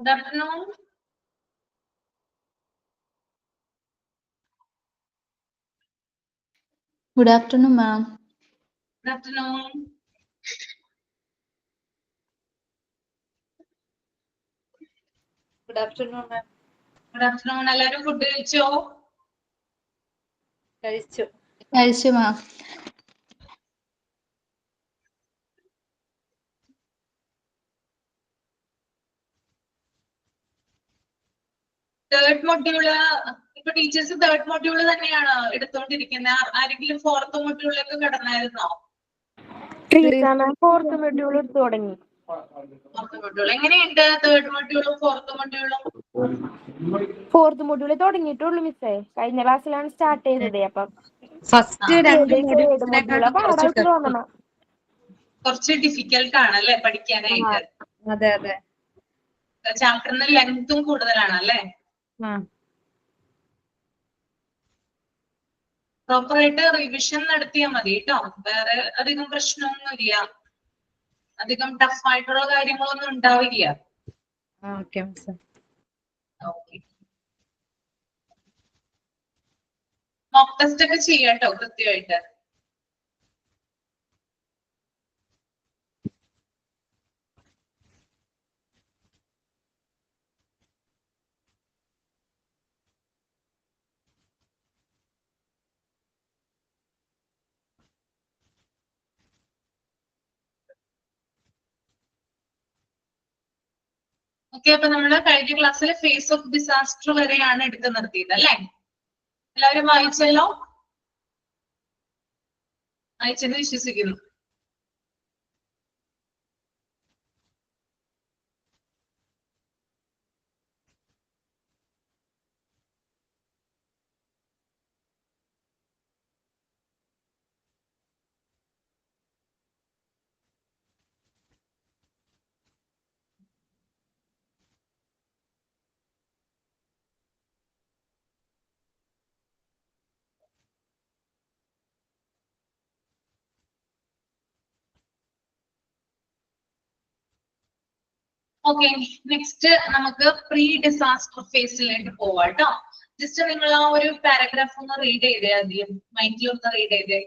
Good afternoon. Good afternoon, ma'am. Good afternoon. Good afternoon, ma'am. Good afternoon. എല്ലാവരും food കഴിച്ചോ? കഴിച്ചു. കഴിച്ചു, ma'am. Third module ഇപ്പൊ teachers third module തന്നെയാണ് എടുത്തോണ്ടിരിക്കുന്നത്. ആരെങ്കിലും ഫോർത്ത് മൊഡ്യൂളിലേക്ക് കടന്നായിരുന്നോ? ഫോർത്ത് മൊഡ്യൂൾ എടുത്തു തുടങ്ങി. ഫോർത്ത് മൊഡ്യൂൾ എങ്ങനെയുണ്ട്? തേർഡ് മൊഡ്യൂളും ഫോർത്ത് മൊഡ്യൂളും ഫോർത്ത് മൊഡ്യൂൾ തുടങ്ങിയിട്ടുള്ളൂ മിസ്സേ. കഴിഞ്ഞ ക്ലാസ്സിലാണ് സ്റ്റാർട്ട് ചെയ്തത്. അപ്പം ഫസ്റ്റ് രണ്ട് പാടായിട്ട് തോന്നണം. കുറച്ച് ഡിഫിക്കൽട്ട് ആണ് അല്ലെ പഠിക്കാനായിട്ട്? അതെ അതെ. ചാപ്റ്ററിന് ലെങ്തും കൂടുതലാണ് അല്ലേ? പ്രോപ്പറായിട്ട് റിവിഷൻ നടത്തിയാൽ മതി കേട്ടോ. വേറെ അധികം പ്രശ്നമൊന്നുമില്ല. അധികം ടഫ് ആയിട്ടുള്ള കാര്യങ്ങളൊന്നും ഉണ്ടാവില്ല. Okay miss. മോക്ക് ടെസ്റ്റ് ഒക്കെ ചെയ്യാട്ടോ കൃത്യമായിട്ട്. ഓക്കെ, അപ്പൊ നമ്മള് കഴിഞ്ഞ ക്ലാസ്സിൽ ഫേസ് ഓഫ് ഡിസാസ്റ്റർ വരെയാണ് എടുത്തു നിർത്തിയത് അല്ലേ? എല്ലാവരും വായിച്ചല്ലോ? വായിച്ചെന്ന് വിശ്വസിക്കുന്നു. ഓക്കെ, നെക്സ്റ്റ് നമുക്ക് പ്രീ ഡിസാസ്റ്റർ ഫേസിലേക്ക് പോവാം കേട്ടോ. ജസ്റ്റ് നിങ്ങൾ ആ ഒരു പാരഗ്രാഫ് ഒന്ന് റീഡ് ചെയ്തേ, ആദ്യം മൈൻഡിൽ ഒന്ന് റീഡ് ചെയ്തേ.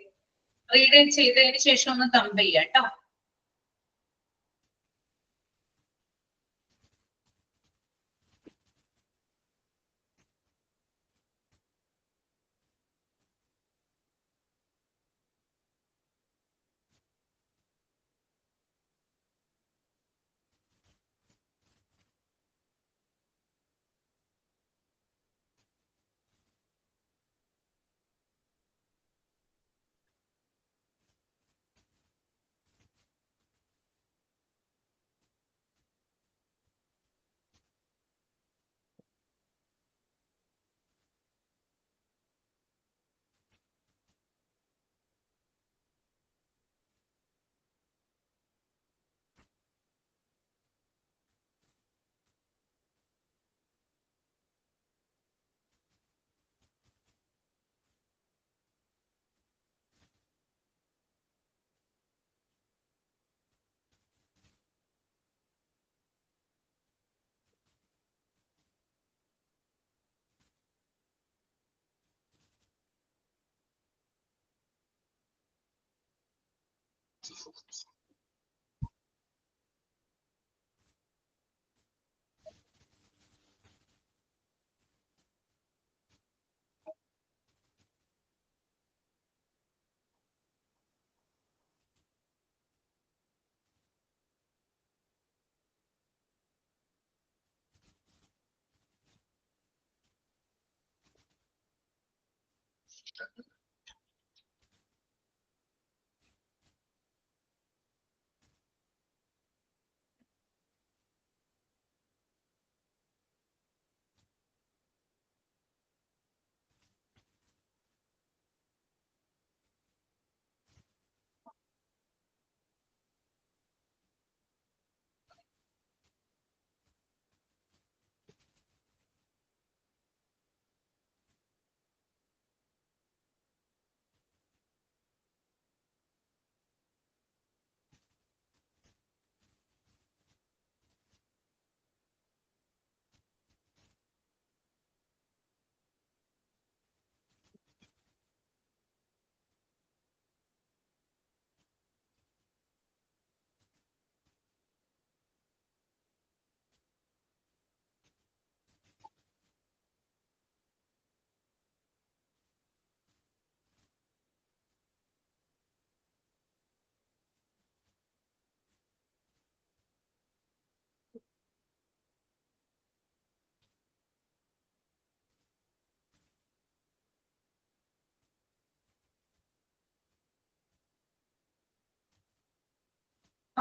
റീഡ് ചെയ്തതിന് ശേഷം ഒന്ന് തമ്പ് ചെയ്യാം കേട്ടോ.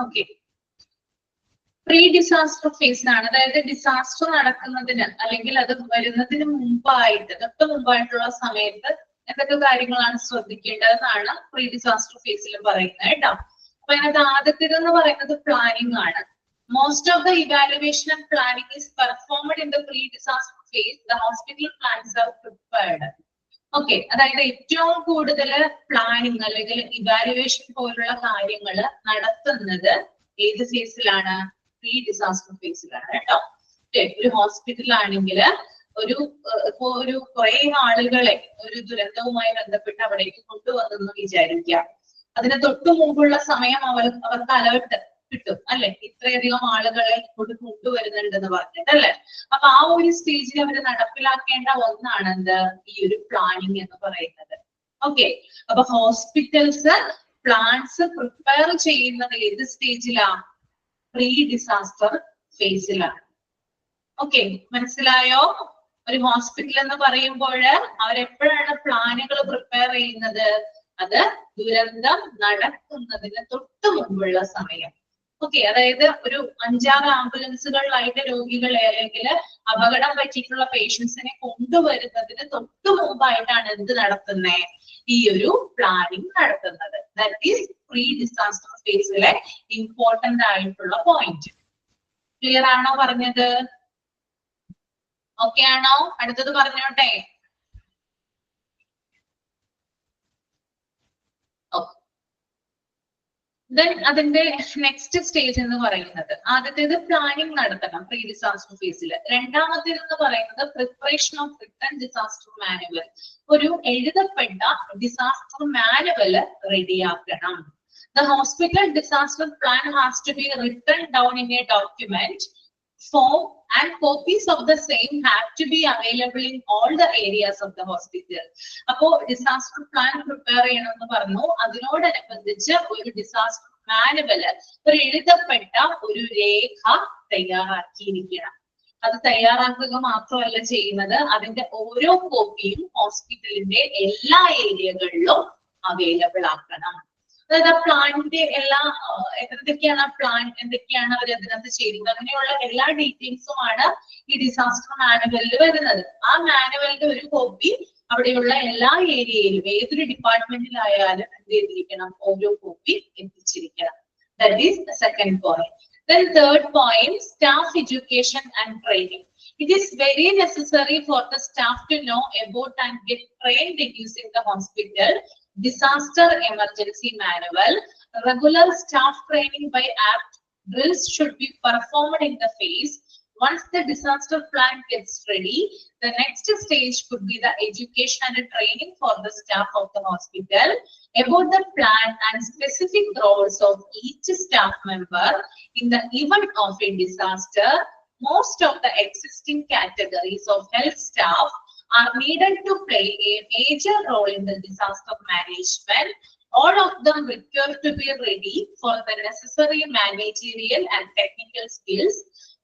ഓക്കെ, പ്രീ ഡിസാസ്റ്റർ ഫേസ് ആണ്. അതായത് ഡിസാസ്റ്റർ നടക്കുന്നതിന് അല്ലെങ്കിൽ അത് വരുന്നതിന് മുമ്പായിട്ട്, തൊട്ട് മുമ്പായിട്ടുള്ള സമയത്ത് എന്തൊക്കെ കാര്യങ്ങളാണ് ശ്രദ്ധിക്കേണ്ടതെന്നാണ് പ്രീ ഡിസാസ്റ്റർ ഫേസിൽ പറയുന്നത് കേട്ടോ. അപ്പൊ അതിനകത്ത് ആദ്യത്തേതെന്ന് പറയുന്നത് പ്ലാനിങ് ആണ്. Most of the evaluation and planning is performed in the pre disaster phase. The hospital plans are prepared. Okay, അതായത് ഏറ്റവും കൂടുതൽ പ്ലാനിങ് അല്ലെങ്കിൽ ഇവാലുവേഷൻ പോലുള്ള കാര്യങ്ങൾ നടത്തുന്നത് ഏത് ഫേസിലാണ്? പ്രീ ഡിസാസ്റ്റർ ഫേസിലാണ് കേട്ടോ. ഒരു ഹോസ്പിറ്റലാണെങ്കിൽ ഒരു കുറെ ആളുകളെ ഒരു ദുരന്തവുമായി ബന്ധപ്പെട്ട് അവിടേക്ക് കൊണ്ടുവന്നെന്ന് വിചാരിക്കാം. അതിന് തൊട്ടു മുമ്പുള്ള സമയം അവർക്ക് അലേർട്ട് കിട്ടും അല്ലെ, ഇത്രയധികം ആളുകളെ കൊണ്ടുവരുന്നുണ്ടെന്ന് പറഞ്ഞിട്ട് അല്ലെ. അപ്പൊ ആ ഒരു സ്റ്റേജിൽ അവർ നടപ്പിലാക്കേണ്ട ഒന്നാണ് എന്ത്? ഈ ഒരു പ്ലാനിങ് എന്ന് പറയുന്നത്. ഓക്കെ, അപ്പൊ ഹോസ്പിറ്റൽസ് പ്ലാൻസ് പ്രിപ്പയർ ചെയ്യുന്നത് ഏത് സ്റ്റേജിലാണ്? Pre disaster ഫേസിലാണ്. ഓക്കെ, മനസ്സിലായോ? ഒരു ഹോസ്പിറ്റൽ എന്ന് പറയുമ്പോൾ അവരെപ്പോഴാണ് പ്ലാനുകൾ പ്രിപ്പയർ ചെയ്യുന്നത്? അത് ദുരന്തം നടക്കുന്നതിന് തൊട്ട് മുമ്പുള്ള സമയം. ഓക്കെ, അതായത് ഒരു 5-6 ആംബുലൻസുകളിലായിട്ട് രോഗികളെ അല്ലെങ്കിൽ അപകടം പറ്റിയിട്ടുള്ള പേഷ്യൻസിനെ കൊണ്ടുവരുന്നതിന് തൊട്ട് മുമ്പായിട്ടാണ് എന്ത് നടത്തുന്നത്? ഈ ഒരു പ്ലാനിങ് നടത്തുന്നത്. ദാറ്റ് ഈസ് പ്രീ ഡിസാസ്റ്റർ ഫേസിലെ ഇമ്പോർട്ടന്റ് ആയിട്ടുള്ള പോയിന്റ്. ക്ലിയർ ആണോ പറഞ്ഞത്? ഓക്കെ ആണോ? അടുത്തത് പറഞ്ഞോട്ടെ. ദെൻ അതിന്റെ നെക്സ്റ്റ് സ്റ്റേജ് എന്ന് പറയുന്നത്, ആദ്യത്തേത് പ്ലാനിങ് നടത്തണം പ്രീ ഡിസാസ്റ്റർ ഫേസിൽ. രണ്ടാമത്തേത് എന്ന് പറയുന്നത് preparation of written disaster manual. ഒരു എഴുതപ്പെട്ട ഡിസാസ്റ്റർ മാനുവൽ റെഡിയാക്കണം. The hospital disaster plan has to be written down in a document form and copies of the same have to be available in all the areas of the hospital. അപ്പോ disaster plan prepare ചെയ്യണമെന്ന് പറഞ്ഞു. അതിനോടനുബന്ധിച്ച് ഒരു disaster manual, ഒരു എഴുതപ്പെട്ട ഒരു രേഖ തയ്യാറാക്കിയിരിക്കണം. അത് തയ്യാറാക്കുക മാത്രമല്ല ചെയ്യുന്നത്, അതിന്റെ ഓരോ കോപ്പിയും ഹോസ്പിറ്റലിന്റെ എല്ലാ ഏരിയകളിലും അവൈലബിൾ ആക്കണം. അതായത് ആ പ്ലാനിന്റെ എന്തൊക്കെയാണ് ആ പ്ലാൻ, എന്തൊക്കെയാണ് അവർ അതിനകത്ത് ചെയ്യുന്നത്, അങ്ങനെയുള്ള എല്ലാ ഡീറ്റെയിൽസുമാണ് ഈ ഡിസാസ്റ്റർ മാനുവലിൽ വരുന്നത്. ആ മാനുവലിന്റെ ഒരു കോപ്പി അവിടെയുള്ള എല്ലാ ഏരിയയിലും ഏതൊരു ഡിപ്പാർട്ട്മെന്റിലായാലും എന്ത് ചെയ്തിരിക്കണം? ഓരോ കോപ്പി എത്തിച്ചിരിക്കണം. That is the second point. Then third point, staff education and training. It is very necessary for the staff to know about and get trained in using the hospital disaster emergency manual. Regular staff training by apt drills should be performed in the phase. Once the disaster plan gets ready, the next stage could be the education and training for the staff of the hospital about the plan and specific roles of each staff member in the event of a disaster. Most of the existing categories of health staff are needed to play a major role in the disaster management. All of them require to be ready for the necessary managerial and technical skills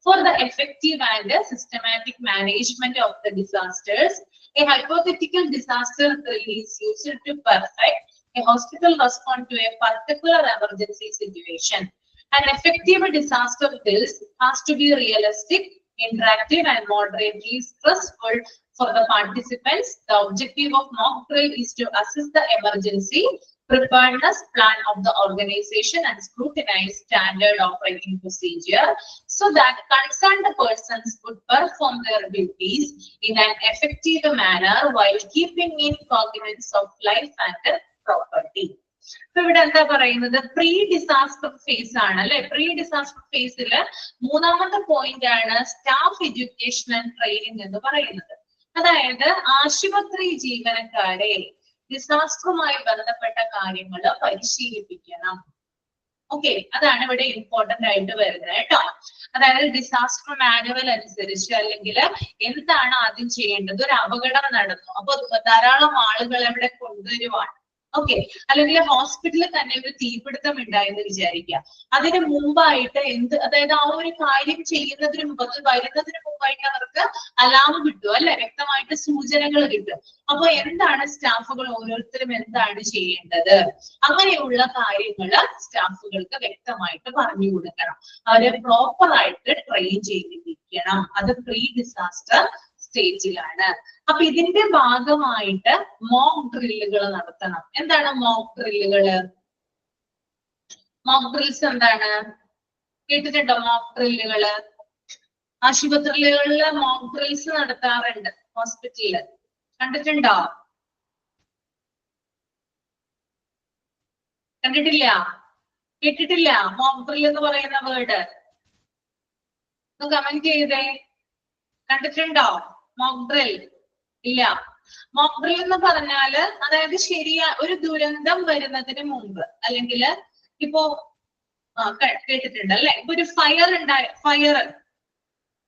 for the effective and systematic management of the disasters. A hypothetical disaster drill is used to perfect a hospital response to a particular emergency situation. An effective disaster drill has to be realistic, interactive, and moderately stressful for the participants. The objective of mock drill is to assess the emergency preparedness plan of the organization and scrutinize standard operating procedure so that concerned persons would perform their duties in an effective manner while keeping in cognizance of life and property. ഇപ്പൊ ഇവിടെ എന്താ പറയുന്നത്? Pre disaster face ആണ് അല്ലെ. Pre disaster ഫേസില് മൂന്നാമത്തെ point ആണ് staff education and training എന്ന് പറയുന്നത്. അതായത് ആശുപത്രി ജീവനക്കാരെ ഡിസാസ്റ്ററുമായി ബന്ധപ്പെട്ട കാര്യങ്ങൾ പരിശീലിപ്പിക്കണം. ഓക്കെ, അതാണ് ഇവിടെ ഇമ്പോർട്ടന്റ് ആയിട്ട് വരുന്നത് കേട്ടോ. അതായത് ഡിസാസ്റ്റർ മാനുവൽ അനുസരിച്ച് അല്ലെങ്കിൽ എന്താണ് ആദ്യം ചെയ്യേണ്ടത്? ഒരു അപകടം നടന്നു, അപ്പൊ ധാരാളം ആളുകൾ ഇവിടെ കൊണ്ടുവരുവാണ്. ഓക്കെ, അല്ലെങ്കിൽ ഹോസ്പിറ്റലിൽ തന്നെ ഒരു തീപിടുത്തം ഉണ്ടായെന്ന് വിചാരിക്കുക. അതിന് മുമ്പായിട്ട് അതായത് ആ ഒരു കാര്യം ചെയ്യുന്നതിന് മുമ്പ്, അത് വരുന്നതിന് മുമ്പായിട്ട് അവർക്ക് അലാം കിട്ടും അല്ലെ, വ്യക്തമായിട്ട് സൂചനകൾ കിട്ടും. അപ്പൊ എന്താണ് സ്റ്റാഫുകൾ ഓരോരുത്തരും എന്താണ് ചെയ്യേണ്ടത്, അങ്ങനെയുള്ള കാര്യങ്ങൾ സ്റ്റാഫുകൾക്ക് വ്യക്തമായിട്ട് പറഞ്ഞു കൊടുക്കണം. അവരെ പ്രോപ്പർ ആയിട്ട് ട്രെയിൻ ചെയ്തിരിക്കണം. അത് പ്രീ ഡിസാസ്റ്റർ സ്റ്റേജിലാണ്. അപ്പൊ ഇതിന്റെ ഭാഗമായിട്ട് മോക്ക് ഡ്രില്ലുകൾ നടത്തണം. എന്താണ് മോക്ക് ഡ്രില്ലുകള്? മോക്ക് ഡ്രിൽസ് എന്താണ്? കേട്ടിട്ടുണ്ടോ മോക്ക് ഡ്രില്ലുകള്? ആശുപത്രികളില് മോക്ക് ഡ്രിൽസ് നടത്താറുണ്ട്, ഹോസ്പിറ്റലില്. കണ്ടിട്ടുണ്ടോ? കണ്ടിട്ടില്ല? കേട്ടിട്ടില്ല മോക്ക് ഡ്രിൽ എന്ന് പറയുന്ന വേർഡ്? ഒന്ന് കമന്റ് ചെയ്തേ. കണ്ടിട്ടുണ്ടോ മോക്ക് ഡ്രിൽ? ഇല്ല. മോക്ക് ഡ്രിൽ എന്ന് പറഞ്ഞാല് അതായത് ഒരു ദുരന്തം വരുന്നതിന് മുമ്പ്, അല്ലെങ്കിൽ ഇപ്പോ കേട്ടിട്ടുണ്ട് അല്ലെ, ഇപ്പൊ ഒരു ഫയർ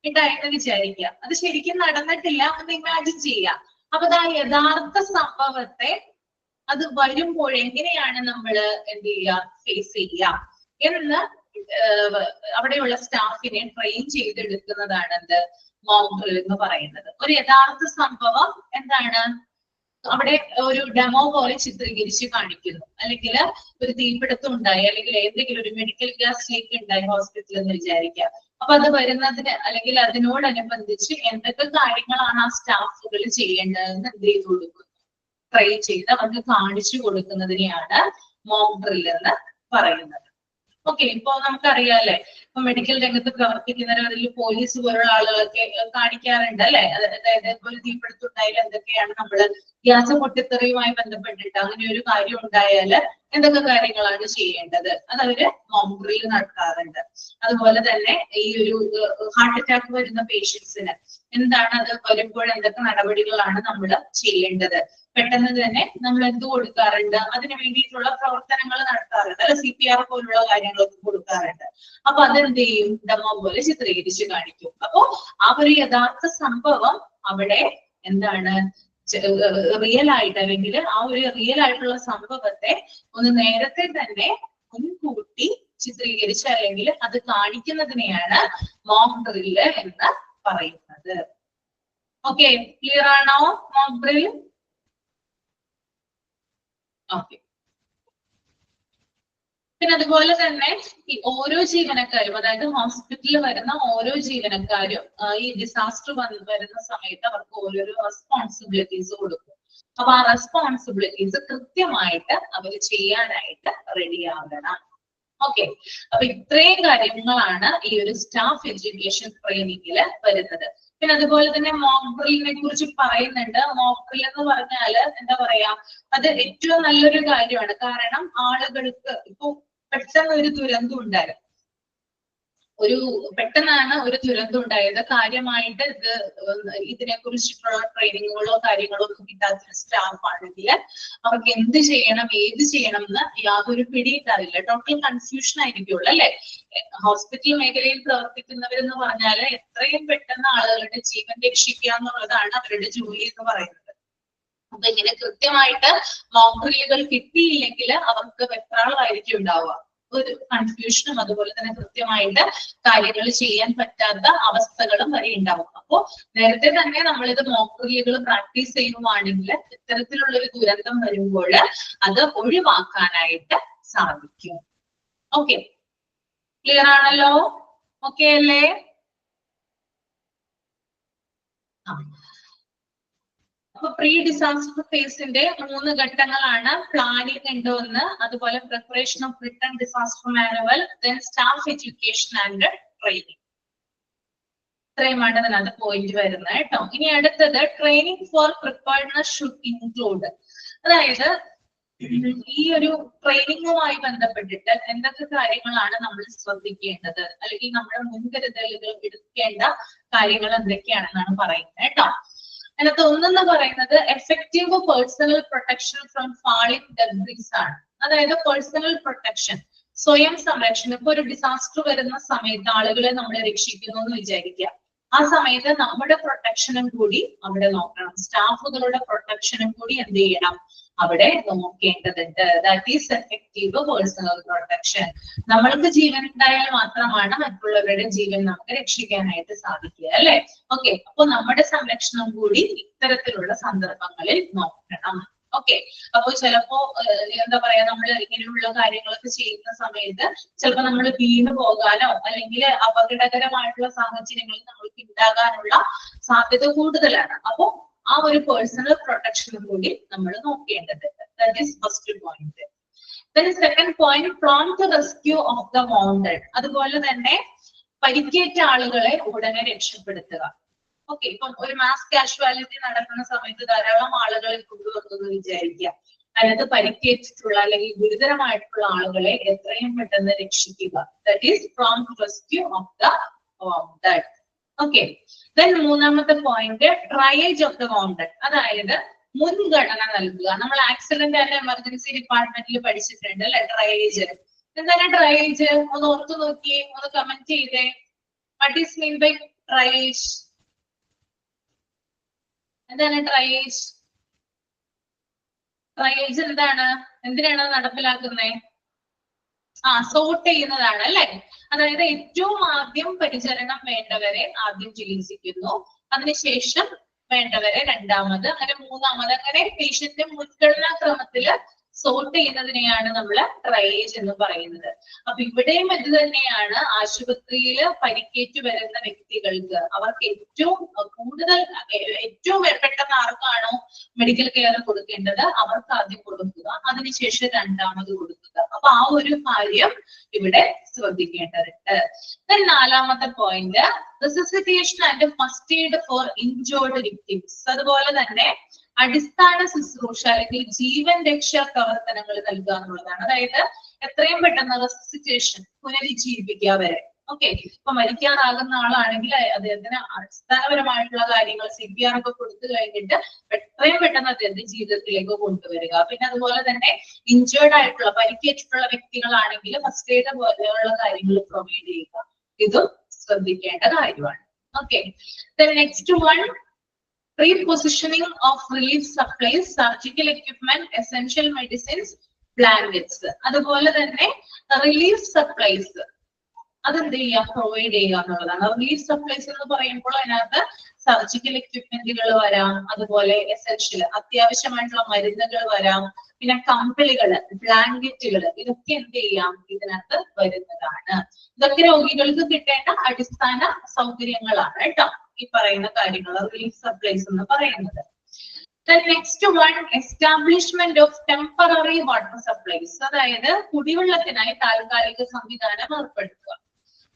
ഉണ്ടായെന്ന് വിചാരിക്കുക. അത് ശരിക്കും നടന്നിട്ടില്ല, ഒന്ന് ഇമാജിൻ ചെയ്യുക. അപ്പൊ ആ യഥാർത്ഥ സംഭവത്തെ അത് വരുമ്പോൾ എങ്ങനെയാണ് നമ്മൾ എന്ത് ചെയ്യുക, ഫേസ് ചെയ്യുക എന്ന് അവിടെയുള്ള സ്റ്റാഫിനെ ട്രെയിൻ ചെയ്തെടുക്കുന്നതാണ് എന്ത്, മോക്ക് ഡ്രിൽ എന്ന് പറയുന്നത്. ഒരു യഥാർത്ഥ സംഭവം എന്താണ് അവിടെ ഒരു ഡെമോ പോലെ ചിത്രീകരിച്ച് കാണിക്കുന്നു. അല്ലെങ്കിൽ ഒരു തീപിടുത്തം ഉണ്ടായി, അല്ലെങ്കിൽ ഏതെങ്കിലും ഒരു മെഡിക്കൽ ഗ്യാസ് ലീക്ക് ഉണ്ടായി ഹോസ്പിറ്റലിൽ എന്ന് വിചാരിക്കുക. അപ്പൊ അത് വരുന്നതിന് അല്ലെങ്കിൽ അതിനോടനുബന്ധിച്ച് എന്തൊക്കെ കാര്യങ്ങളാണ് ആ സ്റ്റാഫുകൾ ചെയ്യേണ്ടതെന്ന് എന്ത് ചെയ്ത് കൊടുക്കുന്നു, ട്രെയിൻ ചെയ്ത് അവർക്ക് കാണിച്ചു കൊടുക്കുന്നതിനെയാണ് മോക്ക് ഡ്രിൽ എന്ന് പറയുന്നത്. ഓക്കെ, ഇപ്പൊ നമുക്കറിയാല്ലേ, ഇപ്പൊ മെഡിക്കൽ രംഗത്ത് പ്രവർത്തിക്കുന്നവരിൽ പോലീസ് പോലുള്ള ആളുകളൊക്കെ കാണിക്കാറുണ്ട് അല്ലെ. അതായത് ഒരു തീപിടുത്തം ഉണ്ടായാലും എന്തൊക്കെയാണ് നമ്മള് ഗ്യാസ് പൊട്ടിത്തെറിയുമായി ബന്ധപ്പെട്ടിട്ട് അങ്ങനെ ഒരു കാര്യം ഉണ്ടായാല് എന്തൊക്കെ കാര്യങ്ങളാണ് ചെയ്യേണ്ടത്, അത് അവര് മോക്ക് ഡ്രിൽ നടത്താറുണ്ട്. അതുപോലെ തന്നെ ഈ ഒരു ഹാർട്ട് അറ്റാക്ക് വരുന്ന പേഷ്യൻസിന് എന്താണ്, അത് വരുമ്പോൾ എന്തൊക്കെ നടപടികളാണ് നമ്മൾ ചെയ്യേണ്ടത്, പെട്ടെന്ന് തന്നെ നമ്മൾ എന്ത് കൊടുക്കാറുണ്ട്, അതിന് വേണ്ടിയിട്ടുള്ള പ്രവർത്തനങ്ങൾ നടത്താറുണ്ട് അല്ലെ, CPR പോലുള്ള കാര്യങ്ങളൊക്കെ കൊടുക്കാറുണ്ട്. അപ്പൊ അതെന്ത് ചെയ്യും, ഡെമോ പോലെ ചിത്രീകരിച്ച് കാണിക്കും. അപ്പോ ആ ഒരു യഥാർത്ഥ സംഭവം അവിടെ എന്താണ് റിയൽ ആയിട്ട്, അല്ലെങ്കിൽ ആ ഒരു റിയൽ ആയിട്ടുള്ള സംഭവത്തെ ഒന്ന് നേരത്തെ തന്നെ മുൻകൂട്ടി ചിത്രീകരിച്ച് അല്ലെങ്കിൽ അത് കാണിക്കുന്നതിനെയാണ് മോക്ക് ഡ്രിൽ എന്ന് പറയുന്നത്. ഓക്കെ, ക്ലിയർ ആണോ മോക്ക് ഡ്രിൽ? ഓക്കെ. പിന്നെ അതുപോലെ തന്നെ ഈ ഓരോ ജീവനക്കാരും, അതായത് ഹോസ്പിറ്റലിൽ വരുന്ന ഓരോ ജീവനക്കാരും ഈ ഡിസാസ്റ്റർ വരുന്ന സമയത്ത് അവർക്ക് ഓരോരോ റെസ്പോൺസിബിലിറ്റീസ് കൊടുക്കും. അപ്പൊ ആ റെസ്പോൺസിബിലിറ്റീസ് കൃത്യമായിട്ട് അവർ ചെയ്യാനായിട്ട് റെഡി ആകണം. ഓക്കെ, അപ്പൊ ഇത്രയും കാര്യങ്ങളാണ് ഈ ഒരു സ്റ്റാഫ് എഡ്യൂക്കേഷൻ ട്രെയിനിങ്ങിൽ വരുന്നത്. പിന്നെ അതുപോലെ തന്നെ മോക്ക് ഡ്രില്ലിനെ കുറിച്ച് പറയുന്നുണ്ട്. മോക്ക് ഡ്രിൽ എന്ന് പറഞ്ഞാല് എന്താ പറയാ, അത് ഏറ്റവും നല്ലൊരു കാര്യമാണ്. കാരണം ആളുകൾക്ക് ഇപ്പൊ പെട്ടെന്ന് ഒരു ദുരന്തം ഉണ്ടായി, പെട്ടെന്നാണ് ഒരു ദുരന്തം ഉണ്ടായത്, കാര്യമായിട്ട് ഇതിനെ കുറിച്ചിട്ടുള്ള ട്രെയിനിങ്ങുകളോ കാര്യങ്ങളോ ഒന്നും കിട്ടാത്ത സ്റ്റാഫ് ആണെങ്കിൽ അവർക്ക് എന്ത് ചെയ്യണം, ഏത് ചെയ്യണം എന്ന് യാതൊരു പിടിയിട്ടാറില്ല. ടോട്ടൽ കൺഫ്യൂഷൻ ആയിരിക്കുള്ളൂ അല്ലെ. ഹോസ്പിറ്റൽ മേഖലയിൽ പ്രവർത്തിക്കുന്നവരെന്ന് പറഞ്ഞാല് എത്രയും പെട്ടെന്ന് ആളുകളുടെ ജീവൻ രക്ഷിക്കുക എന്നുള്ളതാണ് അവരുടെ ജോലി എന്ന് പറയുന്നത്. അപ്പൊ ഇങ്ങനെ കൃത്യമായിട്ട് മോക്ക് ഡ്രില്ലുകൾ കിട്ടിയില്ലെങ്കിൽ അവർക്ക് വെപ്രാളമായിരിക്കും ഉണ്ടാവുക, ഒരു കൺഫ്യൂഷനും അതുപോലെ തന്നെ കൃത്യമായിട്ട് കാര്യങ്ങൾ ചെയ്യാൻ പറ്റാത്ത അവസ്ഥകളും വരെ ഉണ്ടാവും. അപ്പോ നേരത്തെ തന്നെ നമ്മളിത് മോക്ക് ഡ്രില്ലുകൾ പ്രാക്ടീസ് ചെയ്യുവാണെങ്കിൽ ഇത്തരത്തിലുള്ള ഒരു ദുരന്തം വരുമ്പോൾ അത് ഒഴിവാക്കാനായിട്ട് സാധിക്കും. ഓക്കെ, ക്ലിയർ ആണല്ലോ? ഓക്കെ അല്ലേ? അപ്പൊ പ്രീ ഡിസാസ്റ്റർ ഫേസിന്റെ 3 ഘട്ടങ്ങളാണ്. പ്ലാനിങ് ഉണ്ട് ഒന്ന്, അതുപോലെ preparation of written disaster manual, then staff education and training. ഇത്രയുമാണ് അതിനകത്ത് പോയിന്റ് വരുന്നത് കേട്ടോ. ഇനി അടുത്തത് training for preparedness should include. അതായത് ഈ ഒരു ട്രെയിനിങ്ങുമായി ബന്ധപ്പെട്ടിട്ട് എന്തൊക്കെ കാര്യങ്ങളാണ് നമ്മൾ ശ്രദ്ധിക്കേണ്ടത്, അല്ലെങ്കിൽ നമ്മുടെ മുൻകരുതലുകൾ എടുക്കേണ്ട കാര്യങ്ങൾ എന്തൊക്കെയാണെന്നാണ് പറയുന്നത് കേട്ടോ. അതിനകത്ത് ഒന്നെന്ന് പറയുന്നത് effective personal protection from falling debris ആണ്. അതായത് പേഴ്സണൽ പ്രൊട്ടക്ഷൻ, സ്വയം സംരക്ഷണം. ഇപ്പൊ ഒരു ഡിസാസ്റ്റർ വരുന്ന സമയത്ത് ആളുകളെ നമ്മൾ രക്ഷിക്കുന്നു എന്ന് വിചാരിക്കുക. ആ സമയത്ത് നമ്മുടെ പ്രൊട്ടക്ഷനും കൂടി അവിടെ നോക്കണം. സ്റ്റാഫുകളുടെ പ്രൊട്ടക്ഷനും കൂടി എന്ത് ചെയ്യണം, അവിടെ നോക്കേണ്ടതുണ്ട്. That is effective personal protection. നമ്മൾക്ക് ജീവൻ ഉണ്ടായാൽ മാത്രമാണ് മറ്റുള്ളവരുടെ ജീവൻ നമുക്ക് രക്ഷിക്കാനായിട്ട് സാധിക്കുക, അല്ലെ? ഓക്കെ, അപ്പൊ നമ്മുടെ സംരക്ഷണം കൂടി ഇത്തരത്തിലുള്ള സന്ദർഭങ്ങളിൽ നോക്കണം. ഓക്കെ, അപ്പൊ ചിലപ്പോ എന്താ പറയാ, നമ്മൾ ഇങ്ങനെയുള്ള കാര്യങ്ങളൊക്കെ ചെയ്യുന്ന സമയത്ത് ചിലപ്പോ നമ്മൾ വീണ് പോകാനോ അല്ലെങ്കിൽ അപകടകരമായിട്ടുള്ള സാഹചര്യങ്ങളിൽ നമ്മൾക്ക് ഉണ്ടാകാനുള്ള സാധ്യത കൂടുതലാണ്. അപ്പൊ ആ ഒരു പേഴ്സണൽ പ്രൊട്ടക്ഷൻ കൂടി നമ്മൾ നോക്കേണ്ടതുണ്ട്. That is first point. Then second point, prompt rescue of the wounded. അതുപോലെ തന്നെ പരിക്കേറ്റ ആളുകളെ ഉടനെ രക്ഷപ്പെടുത്തുക. ഓക്കെ, ഇപ്പം ഒരു മാസ് കാഷ്വാലിറ്റി നടക്കുന്ന സമയത്ത് ധാരാളം ആളുകളെ കൊണ്ടുവന്നു വിചാരിക്കുക. അതിനകത്ത് പരിക്കേറ്റിട്ടുള്ള അല്ലെങ്കിൽ ഗുരുതരമായിട്ടുള്ള ആളുകളെ എത്രയും പെട്ടെന്ന് രക്ഷിക്കുക. That is prompt rescue of the wounded. Okay, then മൂന്നാമത്തെ point, triage of the wounded. അതായത് മുൻഗണന നൽകുക. നമ്മൾ ആക്സിഡന്റ് ആൻഡ് എമർജൻസി ഡിപ്പാർട്ട്മെന്റിൽ പഠിച്ചിട്ടുണ്ട് അല്ലെ, ട്രയേജ്. എന്താണ് ട്രയേജ്? ഒന്ന് ഓർത്തു നോക്കിയേ, ഒന്ന് കമന്റ് ചെയ്തേ. What is mean by triage? എന്താണ് ട്രയേജ്? ട്രയേജ് എന്താണ്? എന്തിനാണ് നടപ്പിലാക്കുന്നത്? സോർട്ട് ചെയ്യുന്നതാണ് അല്ലെ. അതായത് ഏറ്റവും ആദ്യം പരിചരണം വേണ്ടവരെ ആദ്യം ചികിത്സിക്കുന്നു, അതിനുശേഷം വേണ്ടവരെ രണ്ടാമത്, അങ്ങനെ മൂന്നാമത്, അങ്ങനെ പേഷ്യന്റ് മുൻഗണനാ ക്രമത്തില് സോർട്ട് ചെയ്യുന്നതിനെയാണ് നമ്മൾ ട്രയേജ് എന്ന് പറയുന്നത്. അപ്പൊ ഇവിടെയും ഇത് തന്നെയാണ്. ആശുപത്രിയിൽ പരിക്കേറ്റു വരുന്ന വ്യക്തികൾക്ക് അവർക്ക് ഏറ്റവും കൂടുതൽ ഏറ്റവും പെട്ടെന്ന് ആർക്കാണോ മെഡിക്കൽ കെയർ കൊടുക്കേണ്ടത് അവർക്ക് ആദ്യം കൊടുക്കുക, അതിനുശേഷം രണ്ടാമത് കൊടുക്കുക. അപ്പൊ ആ ഒരു കാര്യം ഇവിടെ ശ്രദ്ധിക്കേണ്ടതുണ്ട്. നാലാമത്തെ point, resuscitation and first aid for injured victims. അതുപോലെ തന്നെ അടിസ്ഥാന ശുശ്രൂഷ അല്ലെങ്കിൽ ജീവൻ രക്ഷാ പ്രവർത്തനങ്ങൾ നൽകുക എന്നുള്ളതാണ്. അതായത് എത്രയും പെട്ടെന്ന് റെസിറ്റേഷൻ, പുനരുജ്ജീവിപ്പിക്കുക വരെ. ഓക്കെ, ഇപ്പൊ മരിക്കാറാകുന്ന ആളാണെങ്കിൽ അദ്ദേഹത്തിന് അടിസ്ഥാനപരമായിട്ടുള്ള കാര്യങ്ങൾ CPR ഒക്കെ കൊടുത്തു കഴിഞ്ഞിട്ട് എത്രയും പെട്ടെന്ന് അദ്ദേഹത്തിന്റെ ജീവിതത്തിലേക്ക് കൊണ്ടുവരിക. പിന്നെ അതുപോലെ തന്നെ ഇഞ്ചേർഡ് ആയിട്ടുള്ള പരിക്കേറ്റിട്ടുള്ള വ്യക്തികളാണെങ്കിൽ ഫസ്റ്റ് എയ്ഡ് പോലെയുള്ള കാര്യങ്ങൾ പ്രൊവൈഡ് ചെയ്യുക. ഇതും ശ്രദ്ധിക്കേണ്ട കാര്യമാണ്. Okay, next one, pre-positioning of relief supplies, surgical equipment, essential medicines, blankets. അതുപോലെ തന്നെ റിലീഫ് സപ്ലൈസ് അതെന്ത് ചെയ്യുക, പ്രൊവൈഡ് ചെയ്യുക എന്നുള്ളതാണ്. റിലീഫ് സപ്ലൈസ് എന്ന് പറയുമ്പോൾ അതിനകത്ത് സർജിക്കൽ എക്വിപ്മെന്റുകൾ വരാം, അതുപോലെ എസെൻഷ്യൽ അത്യാവശ്യമായിട്ടുള്ള മരുന്നുകൾ വരാം, പിന്നെ കമ്പിളികള്, ബ്ലാങ്കറ്റുകൾ, ഇതൊക്കെ എന്ത് ചെയ്യാം, ഇതിനകത്ത് വരുന്നതാണ്. ഇതൊക്കെ രോഗികൾക്ക് കിട്ടേണ്ട അടിസ്ഥാന സൗകര്യങ്ങളാണ് കേട്ടോ, ഈ പറയുന്ന കാര്യങ്ങൾ റിലീഫ് സപ്ലൈസ് എന്ന് പറയുന്നത്. Next one, establishment of temporary water supplies. അതായത് കുടിവെള്ളത്തിനായി താൽക്കാലിക സംവിധാനം ഏർപ്പെടുത്തുക.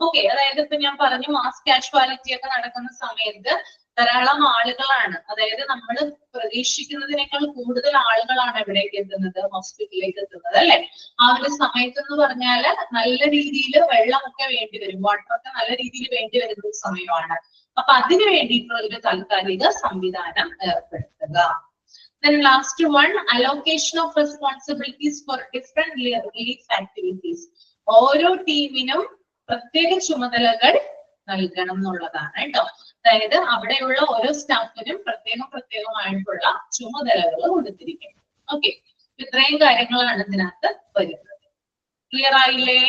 ഓക്കെ, അതായത് ഇപ്പൊ ഞാൻ പറഞ്ഞു മാസ് കാഷ്വാലിറ്റി ഒക്കെ നടക്കുന്ന സമയത്ത് ധാരാളം ആളുകളാണ്, അതായത് നമ്മൾ പ്രതീക്ഷിക്കുന്നതിനേക്കാൾ കൂടുതൽ ആളുകളാണ് എവിടേക്ക് എത്തുന്നത്, ഹോസ്പിറ്റലിലേക്ക് എത്തുന്നത് അല്ലെ. ആ ഒരു സമയത്ത് എന്ന് പറഞ്ഞാൽ നല്ല രീതിയിൽ വെള്ളമൊക്കെ വേണ്ടി വരും, വാട്ടറൊക്കെ നല്ല രീതിയിൽ വേണ്ടി വരുന്ന ഒരു സമയമാണ്. അപ്പൊ അതിനു വേണ്ടിയിട്ടുള്ള ഒരു താൽക്കാലിക സംവിധാനം ഏർപ്പെടുത്തുക. Then last one, allocation of responsibilities for different relief activities. ഓരോ ടീമിനും പ്രത്യേക ചുമതലകൾ നൽകണം എന്നുള്ളതാണ് കേട്ടോ. അതായത് അവിടെയുള്ള ഓരോ സ്റ്റാഫിനും പ്രത്യേകമായിട്ടുള്ള ചുമതലകൾ കൊടുത്തിരിക്കും. ഓക്കെ, ഇത്രയും കാര്യങ്ങളാണ് ഇതിനകത്ത് വരുന്നത്. ക്ലിയർ ആയില്ലേ?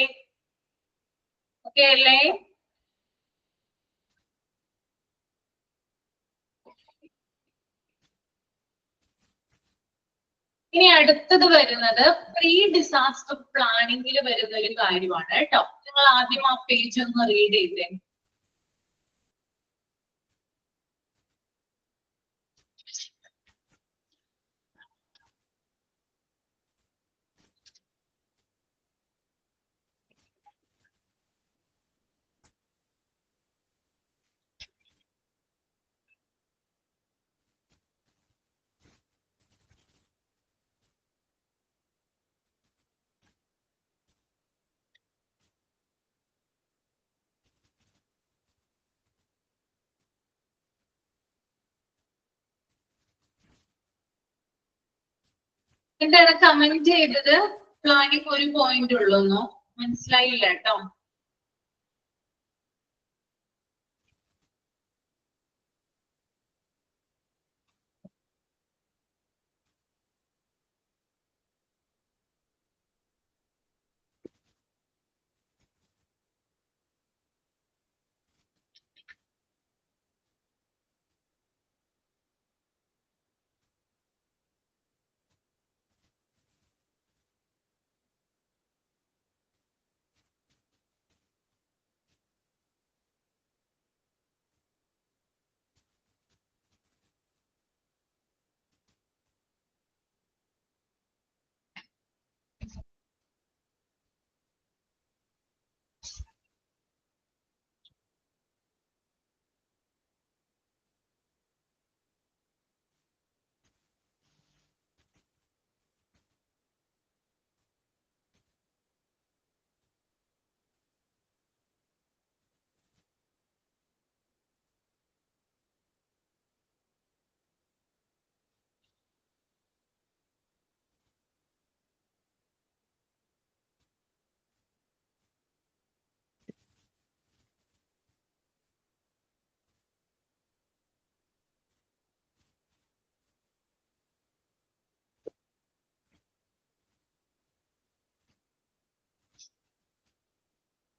ഓക്കെ അല്ലേ? ഇനി അടുത്തത് വരുന്നത് പ്രീ ഡിസാസ്റ്റർ പ്ലാനിങ്ങിൽ വരുന്ന ഒരു കാര്യമാണ് കേട്ടോ. നിങ്ങൾ ആദ്യം ആ പേജ് ഒന്ന് റീഡ് ചെയ്തേ. എന്താണ് കമന്റ് ചെയ്തത്? പ്ലാനിങ് ഒരു പോയിന്റ് ഉള്ളൂന്നോ? മനസ്സിലായില്ല കേട്ടോ.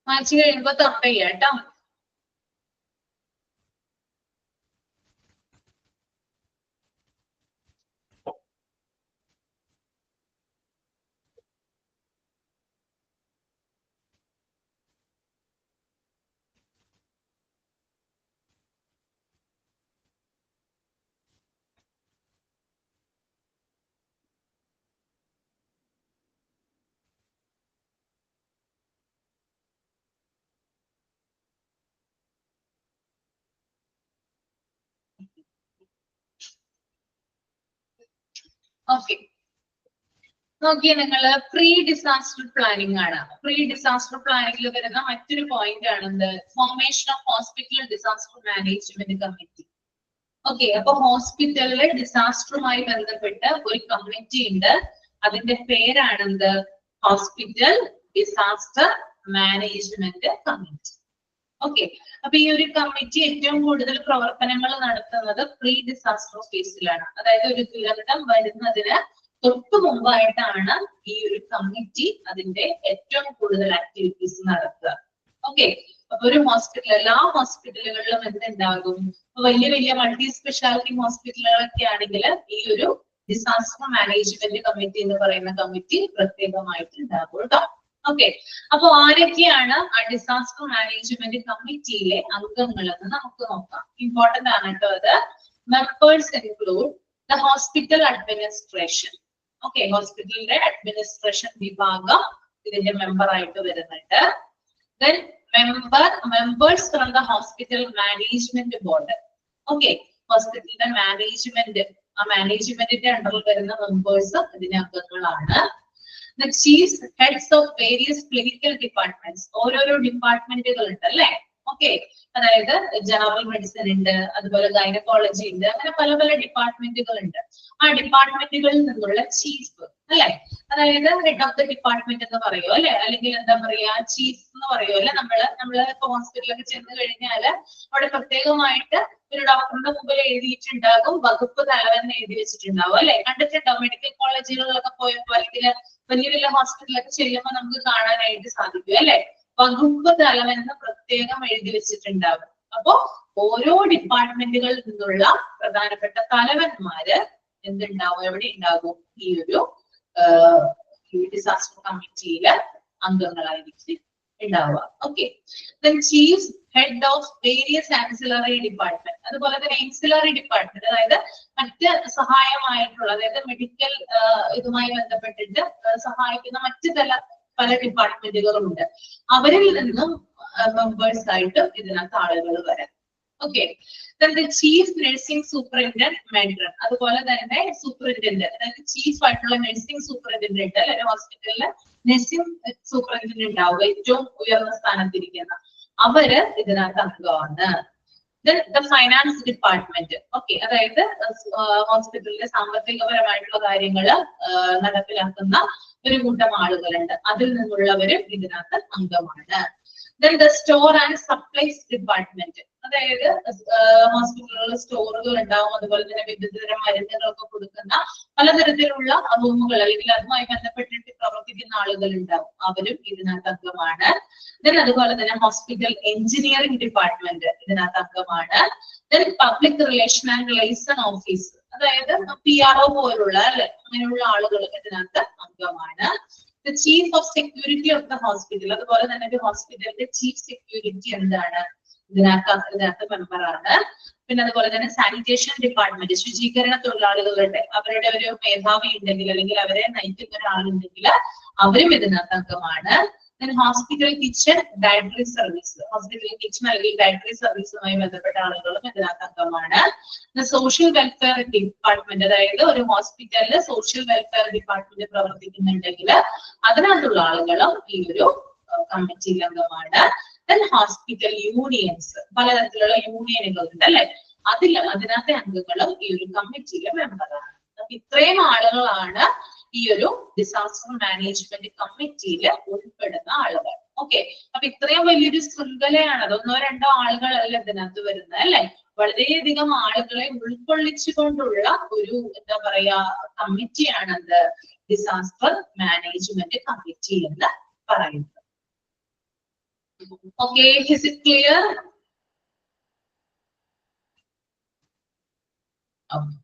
വായിച്ചു കഴിയുമ്പോ തമ്പ ചെയ്യാം കേട്ടോ. ഓക്കെ, നോക്കിയേ നിങ്ങള് പ്രീ ഡിസാസ്റ്റർ പ്ലാനിങ് ആണ്. പ്രീ ഡിസാസ്റ്റർ പ്ലാനിങ്ങിൽ വരുന്ന മറ്റൊരു പോയിന്റ് ആണ് എന്ത്? Formation of hospital disaster management committee. Okay, അപ്പൊ ഹോസ്പിറ്റലിലെ ഡിസാസ്റ്ററുമായി ബന്ധപ്പെട്ട് ഒരു കമ്മിറ്റി ഉണ്ട്. അതിന്റെ പേരാണ് എന്ത്? Hospital disaster management committee. Okay, അപ്പൊ ഈ ഒരു കമ്മിറ്റി ഏറ്റവും കൂടുതൽ പ്രവർത്തനങ്ങൾ നടത്തുന്നത് പ്രീ ഡിസാസ്റ്റർ ഫേസിലാണ്. അതായത് ഒരു ദുരന്തം വരുന്നതിന് തൊട്ടു മുമ്പായിട്ടാണ് ഈ ഒരു കമ്മിറ്റി അതിന്റെ ഏറ്റവും കൂടുതൽ ആക്ടിവിറ്റീസ് നടത്തുക. ഓക്കെ, അപ്പൊ ഒരു ഹോസ്പിറ്റൽ, എല്ലാ ഹോസ്പിറ്റലുകളിലും എന്തുണ്ടാകും? വലിയ വലിയ മൾട്ടി സ്പെഷ്യാലിറ്റി ഹോസ്പിറ്റലുകളൊക്കെ ആണെങ്കിൽ ഈ ഒരു ഡിസാസ്റ്റർ മാനേജ്മെന്റ് കമ്മിറ്റി എന്ന് പറയുന്ന കമ്മിറ്റി പ്രത്യേകമായിട്ട് ഉണ്ടാകും കേട്ടോ. ഓക്കെ, അപ്പൊ ആരൊക്കെയാണ് ആ ഡിസാസ്റ്റർ മാനേജ്മെന്റ് കമ്മിറ്റിയിലെ അംഗങ്ങൾ എന്ന് നമുക്ക് നോക്കാം. ഇമ്പോർട്ടന്റ് ആണ് കേട്ടോ അത്. Members include the hospital administration. Okay, ഹോസ്പിറ്റലിന്റെ അഡ്മിനിസ്ട്രേഷൻ വിഭാഗം ഇതിന്റെ മെമ്പർ ആയിട്ട് വരുന്നുണ്ട്. Then members from the hospital management board. Okay, ഹോസ്പിറ്റലിന്റെ മാനേജ്മെന്റ്, ആ മാനേജ്മെന്റിന്റെ അണ്ടറിൽ വരുന്ന മെമ്പേഴ്സ് ഇതിന്റെ അംഗങ്ങളാണ്. The chief heads of various clinical departments. ഓരോരോ ഡിപ്പാർട്ട്മെന്റുകൾ ഉണ്ട് അല്ലെ? ഓക്കെ, അതായത് ജനറൽ മെഡിസിൻ ഉണ്ട്, അതുപോലെ ഗൈനക്കോളജി ഉണ്ട്, അങ്ങനെ പല പല ഡിപ്പാർട്ട്മെന്റുകൾ ഉണ്ട്. ആ ഡിപ്പാർട്ട്മെന്റുകളിൽ നിന്നുള്ള ചീഫ് അല്ലെ, അതായത് ഹെഡ് ഓഫ് ദ ഡിപ്പാർട്ട്മെന്റ് എന്ന് പറയുമോ അല്ലെ, അല്ലെങ്കിൽ എന്താ പറയാ, ചീഫ് എന്ന് പറയുമോ അല്ലെ. നമ്മള് ഇപ്പൊ ഹോസ്പിറ്റലൊക്കെ ചെന്ന് കഴിഞ്ഞാല് അവിടെ പ്രത്യേകമായിട്ട് ഒരു ഡോക്ടറുടെ മുമ്പിൽ എഴുതിയിട്ടുണ്ടാകും, വകുപ്പ് തലവൻ എഴുതി വെച്ചിട്ടുണ്ടാവും അല്ലെ. കണ്ടിട്ടുണ്ടാവും മെഡിക്കൽ കോളേജുകളിലൊക്കെ പോയപ്പോ, അല്ലെങ്കിൽ വലിയ വലിയ ഹോസ്പിറ്റലൊക്കെ ചെല്ലുമ്പോൾ നമുക്ക് കാണാനായിട്ട് സാധിക്കും അല്ലെ. വകുപ്പ് തലവൻ എന്ന് പ്രത്യേകം എഴുതി വെച്ചിട്ടുണ്ടാവും. അപ്പോ ഓരോ ഡിപ്പാർട്ട്മെന്റുകളിൽ നിന്നുള്ള പ്രധാനപ്പെട്ട തലവന്മാര് എന്തുണ്ടാവും, എവിടെ ഉണ്ടാകും? ഈ ഒരു ഡിസാസ്റ്റർ കമ്മിറ്റിയില് അംഗങ്ങളായിരിക്കും ഉണ്ടാവുക. Okay, chief head of various ancillary department. അതുപോലെ തന്നെ ആൻസിലറി ഡിപ്പാർട്ട്മെന്റ്, അതായത് മറ്റ് സഹായമായിട്ടുള്ള, അതായത് മെഡിക്കൽ ഇതുമായി ബന്ധപ്പെട്ടിട്ട് സഹായിക്കുന്ന മറ്റ് പല ഡിപ്പാർട്ട്മെന്റുകളും ഉണ്ട്. അവരിൽ നിന്നും മെമ്പേഴ്സ് ആയിട്ട് ഇതിനകത്ത് ആളുകൾ വരാം. Okay, chief nursing superintendent matron. അതുപോലെ തന്നെ സൂപ്രണ്ടന്റ്, അതായത് ചീഫ് ആയിട്ടുള്ള നഴ്സിംഗ് സൂപ്രണ്ടന്റ് അല്ലെ, ഹോസ്പിറ്റലില് നഴ്സിംഗ് സൂപ്രണ്ടന്റ് ഉണ്ടാവുക, ഏറ്റവും ഉയർന്ന സ്ഥാനത്തിരിക്കുന്ന അവര് ഇതിനകത്ത് അംഗമാണ്. Finance department. ഓക്കെ, അതായത് ഹോസ്പിറ്റലിലെ സാമ്പത്തികപരമായിട്ടുള്ള കാര്യങ്ങൾ നടപ്പിലാക്കുന്ന ഒരു കൂട്ടം ആളുകളുണ്ട്, അതിൽ നിന്നുള്ളവരും ഇതിനകത്ത് അംഗമാണ്. The store and supplies department, അതായത് ഹോസ്പിറ്റലുകളിൽ സ്റ്റോറുകൾ ഉണ്ടാവും, അതുപോലെ തന്നെ വിവിധതരം മരുന്നുകളൊക്കെ കൊടുക്കുന്ന പലതരത്തിലുള്ള റൂമുകൾ അല്ലെങ്കിൽ അതുമായി ബന്ധപ്പെട്ടിട്ട് പ്രവർത്തിക്കുന്ന ആളുകൾ ഉണ്ടാവും, അവരും ഇതിനകത്ത് അംഗമാണ്. അതുപോലെ തന്നെ ഹോസ്പിറ്റൽ എഞ്ചിനീയറിംഗ് ഡിപ്പാർട്ട്മെന്റ് ഇതിനകത്ത് അംഗമാണ്. Public relation and liaison office, അതായത് PRO പോലുള്ള അല്ലെ, അങ്ങനെയുള്ള ആളുകൾ ഇതിനകത്ത് അംഗമാണ്. Chief of security of the hospital, അതുപോലെ തന്നെ ഒരു ഹോസ്പിറ്റലിന്റെ ചീഫ് സെക്യൂരിറ്റി എന്താണ്, ഇതിനകത്ത് മെമ്പറാണ്. പിന്നെ അതുപോലെ തന്നെ സാനിറ്റേഷൻ ഡിപ്പാർട്ട്മെന്റ്, ശുചീകരണ തൊഴിലാളികളുടെ അവരുടെ ഒരു മേധാവി ഉണ്ടെങ്കിൽ, അല്ലെങ്കിൽ അവരെ നയിക്കുന്ന ഒരാളുണ്ടെങ്കിൽ അവരും ഇതിനകത്ത് അംഗമാണ്. Hospital kitchen dietary service, hospital kitchen അല്ലെങ്കിൽ ഡയറ്ററി സർവീസുമായി ബന്ധപ്പെട്ട ആളുകളും ഇതിനകത്ത് അംഗമാണ്. സോഷ്യൽ വെൽഫെയർ ഡിപ്പാർട്ട്മെന്റ്, അതായത് ഒരു ഹോസ്പിറ്റലില് സോഷ്യൽ വെൽഫെയർ ഡിപ്പാർട്ട്മെന്റ് പ്രവർത്തിക്കുന്നുണ്ടെങ്കിൽ അതിനകത്തുള്ള ആളുകളും ഈ ഒരു കമ്മിറ്റിയിൽ അംഗമാണ്. ഹോസ്പിറ്റൽ യൂണിയൻസ്, പലതരത്തിലുള്ള യൂണിയനുകൾ ഉണ്ട് അല്ലെ, അതിനകത്തെ അംഗങ്ങളും ഈ ഒരു കമ്മിറ്റിയിലെ മെമ്പറാണ്. അപ്പൊ ഇത്രയും ആളുകളാണ് ഈ ഒരു ഡിസാസ്റ്റർ മാനേജ്മെന്റ് കമ്മിറ്റിയിൽ ഉൾപ്പെടുന്ന ആളുകൾ. ഓക്കെ, അപ്പൊ ഇത്രയും വലിയൊരു ശൃംഖലയാണ്, അതൊന്നോ രണ്ടോ ആളുകളല്ല ഇതിനകത്ത് വരുന്നത് അല്ലെ, വളരെയധികം ആളുകളെ ഉൾക്കൊള്ളിച്ചുകൊണ്ടുള്ള ഒരു എന്താ പറയാ കമ്മിറ്റിയാണ് എന്ത്, ഡിസാസ്റ്റർ മാനേജ്മെന്റ് കമ്മിറ്റി എന്ന് പറയുന്നത്. Okay, is it clear? Okay.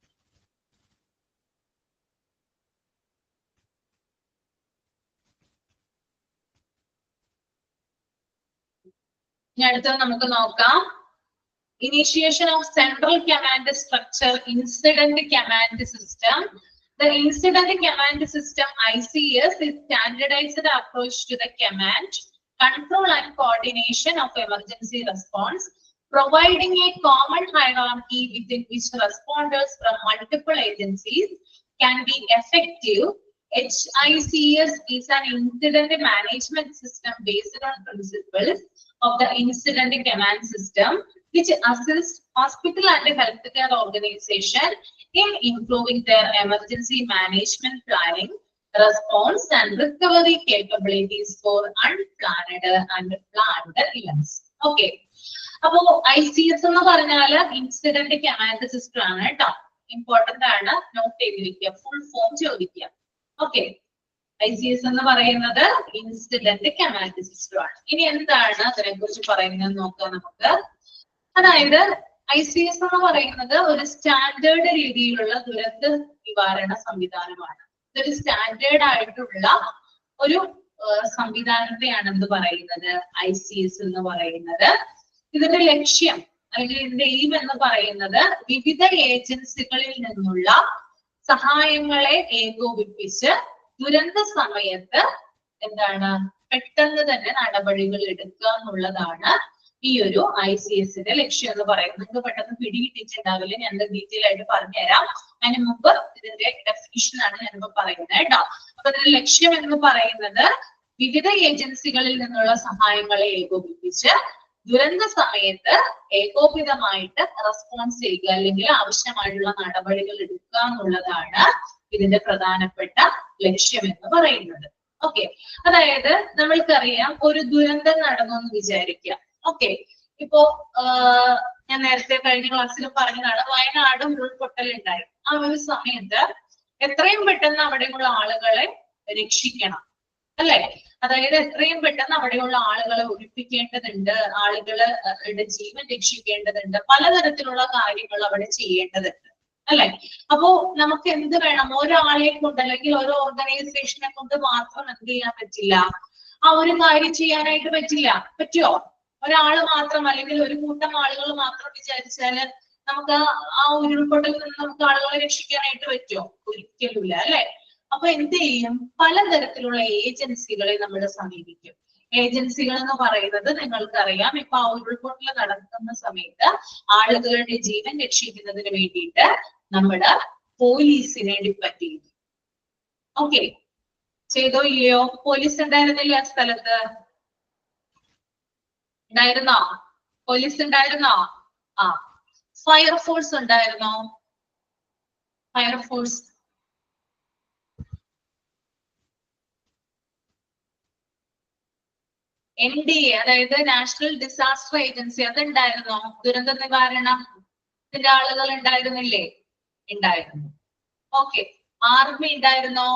ഇനി അടുത്തത് നമുക്ക് നോക്കാം. Initiation of central command structure, incident command system. The incident command system ICS is standardized approach to the command, control and coordination of emergency response, providing a common hierarchy within which responders from multiple agencies can be effective. HICS is an incident management system based on principles of the incident command system, which assists hospital and healthcare organization in improving their emergency management planning, response and recovery capabilities for unplanned and planned events. Okay. അപ്പോ ICS എന്ന് പറഞ്ഞാൽ incident command system ആണ് കേട്ടോ. Important ആണ്, not ചെയ്തിരിക്കുക, full form ചോദിക്കുക. Okay, ICS എന്ന് പറയുന്നത് ഇൻസിഡന്റ് കമാൻഡ് സിസ്റ്റം ആണ്. ഇനി എന്താണ് അതിനെ കുറിച്ച് പറയുന്നത് നോക്കാം നമുക്ക്. അതായത് ICS എന്ന് പറയുന്നത് ഒരു സ്റ്റാൻഡേർഡ് രീതിയിലുള്ള ദുരന്ത നിവാരണ സംവിധാനമാണ്. ഇതൊരു സ്റ്റാൻഡേർഡ് ആയിട്ടുള്ള ഒരു സംവിധാനത്തെയാണ് എന്ത് പറയുന്നത്, ICS എന്ന് പറയുന്നത്. ഇതിന്റെ ലക്ഷ്യം അല്ലെങ്കിൽ ഇതിന്റെ എയിം എന്ന് പറയുന്നത് വിവിധ ഏജൻസികളിൽ നിന്നുള്ള സഹായങ്ങളെ ഏകോപിപ്പിച്ച് ദുരന്ത സമയത്ത് എന്താണ് പെട്ടെന്ന് തന്നെ നടപടികൾ എടുക്കുക എന്നുള്ളതാണ് ഈ ഒരു ICSന്റെ ലക്ഷ്യം എന്ന് പറയുന്നത്. നിങ്ങൾക്ക് പെട്ടെന്ന് പിടികിട്ടിട്ടുണ്ടാവില്ല, ഞാൻ ഡീറ്റെയിൽ ആയിട്ട് പറഞ്ഞുതരാം. അതിന് മുമ്പ് ഇതിന്റെ ഡെഫിനിഷൻ ആണ് ഞാനിപ്പോ പറയുന്നത് കേട്ടോ. അപ്പൊ ഇതിന്റെ ലക്ഷ്യം എന്ന് പറയുന്നത് വിവിധ ഏജൻസികളിൽ നിന്നുള്ള സഹായങ്ങളെ ഏകോപിപ്പിച്ച് ദുരന്ത സമയത്ത് ഏകോപിതമായിട്ട് റെസ്പോൺസ് ചെയ്യുക അല്ലെങ്കിൽ ആവശ്യമായിട്ടുള്ള നടപടികൾ എടുക്കുക എന്നുള്ളതാണ് ഇതിന്റെ പ്രധാനപ്പെട്ട ലക്ഷ്യം എന്ന് പറയുന്നത്. ഓക്കെ, അതായത് നമ്മൾക്കറിയാം ഒരു ദുരന്തം നടന്നു എന്ന് വിചാരിക്കുക. ഓക്കെ, ഇപ്പോ ഞാൻ നേരത്തെ കഴിഞ്ഞ ക്ലാസ്സിൽ പറഞ്ഞതാണ്, വയനാട് ഉരുൾപൊട്ടൽ ഉണ്ടായി. ആ ഒരു സമയത്ത് എത്രയും പെട്ടെന്ന് അവിടെയുള്ള ആളുകളെ രക്ഷിക്കണം അല്ലെ. അതായത് എത്രയും പെട്ടെന്ന് അവിടെയുള്ള ആളുകളെ ഒഴിപ്പിക്കേണ്ടതുണ്ട്, ആളുകളുടെ ജീവൻ രക്ഷിക്കേണ്ടതുണ്ട്, പലതരത്തിലുള്ള കാര്യങ്ങൾ അവിടെ ചെയ്യേണ്ടതുണ്ട് അല്ലെ. അപ്പോ നമുക്ക് എന്ത് വേണം, ഒരാളെ കൊണ്ട് അല്ലെങ്കിൽ ഒരു ഓർഗനൈസേഷനെ കൊണ്ട് മാത്രം എന്ത് ചെയ്യാൻ പറ്റില്ല, ആ ഒരു കാര്യം ചെയ്യാനായിട്ട് പറ്റില്ല. പറ്റുമോ? ഒരാള് മാത്രം അല്ലെങ്കിൽ ഒരു കൂട്ടം ആളുകൾ മാത്രം വിചാരിച്ചാല് നമുക്ക് ആ ഉരുൾപൊട്ടലിൽ നിന്ന് നമുക്ക് ആളുകളെ രക്ഷിക്കാനായിട്ട് പറ്റുമോ? ഒരിക്കലുമില്ല അല്ലെ. അപ്പൊ എന്ത് ചെയ്യും, പലതരത്തിലുള്ള ഏജൻസികളെ നമ്മൾ സമീപിക്കും. ഏജൻസികൾ എന്ന് പറയുന്നത് നിങ്ങൾക്കറിയാം, ഇപ്പൊ ആ ഉരുൾപൊട്ടൽ നടക്കുന്ന സമയത്ത് ആളുകളുടെ ജീവൻ രക്ഷിക്കുന്നതിന് വേണ്ടിയിട്ട് നമ്മുടെ പോലീസിനെ ഡിപ്പെൻഡ് ചെയ്തു. ഓക്കെ, ചെയ്തോ ഇല്ലയോ? പോലീസ് ഉണ്ടായിരുന്നില്ല ആ സ്ഥലത്ത്? ഉണ്ടായിരുന്നോ? പോലീസ് ഉണ്ടായിരുന്നോ? ആ. ഫയർഫോഴ്സ് ഉണ്ടായിരുന്നോ? ഫയർഫോഴ്സ്, NDA അതായത് നാഷണൽ ഡിസാസ്റ്റർ ഏജൻസി, അതുണ്ടായിരുന്നോ? ദുരന്ത നിവാരണത്തിന്റെ ആളുകൾ ഉണ്ടായിരുന്നില്ലേ? ഉണ്ടായിരുന്നു. ഓക്കെ, ആർമി ഉണ്ടായിരുന്നോ?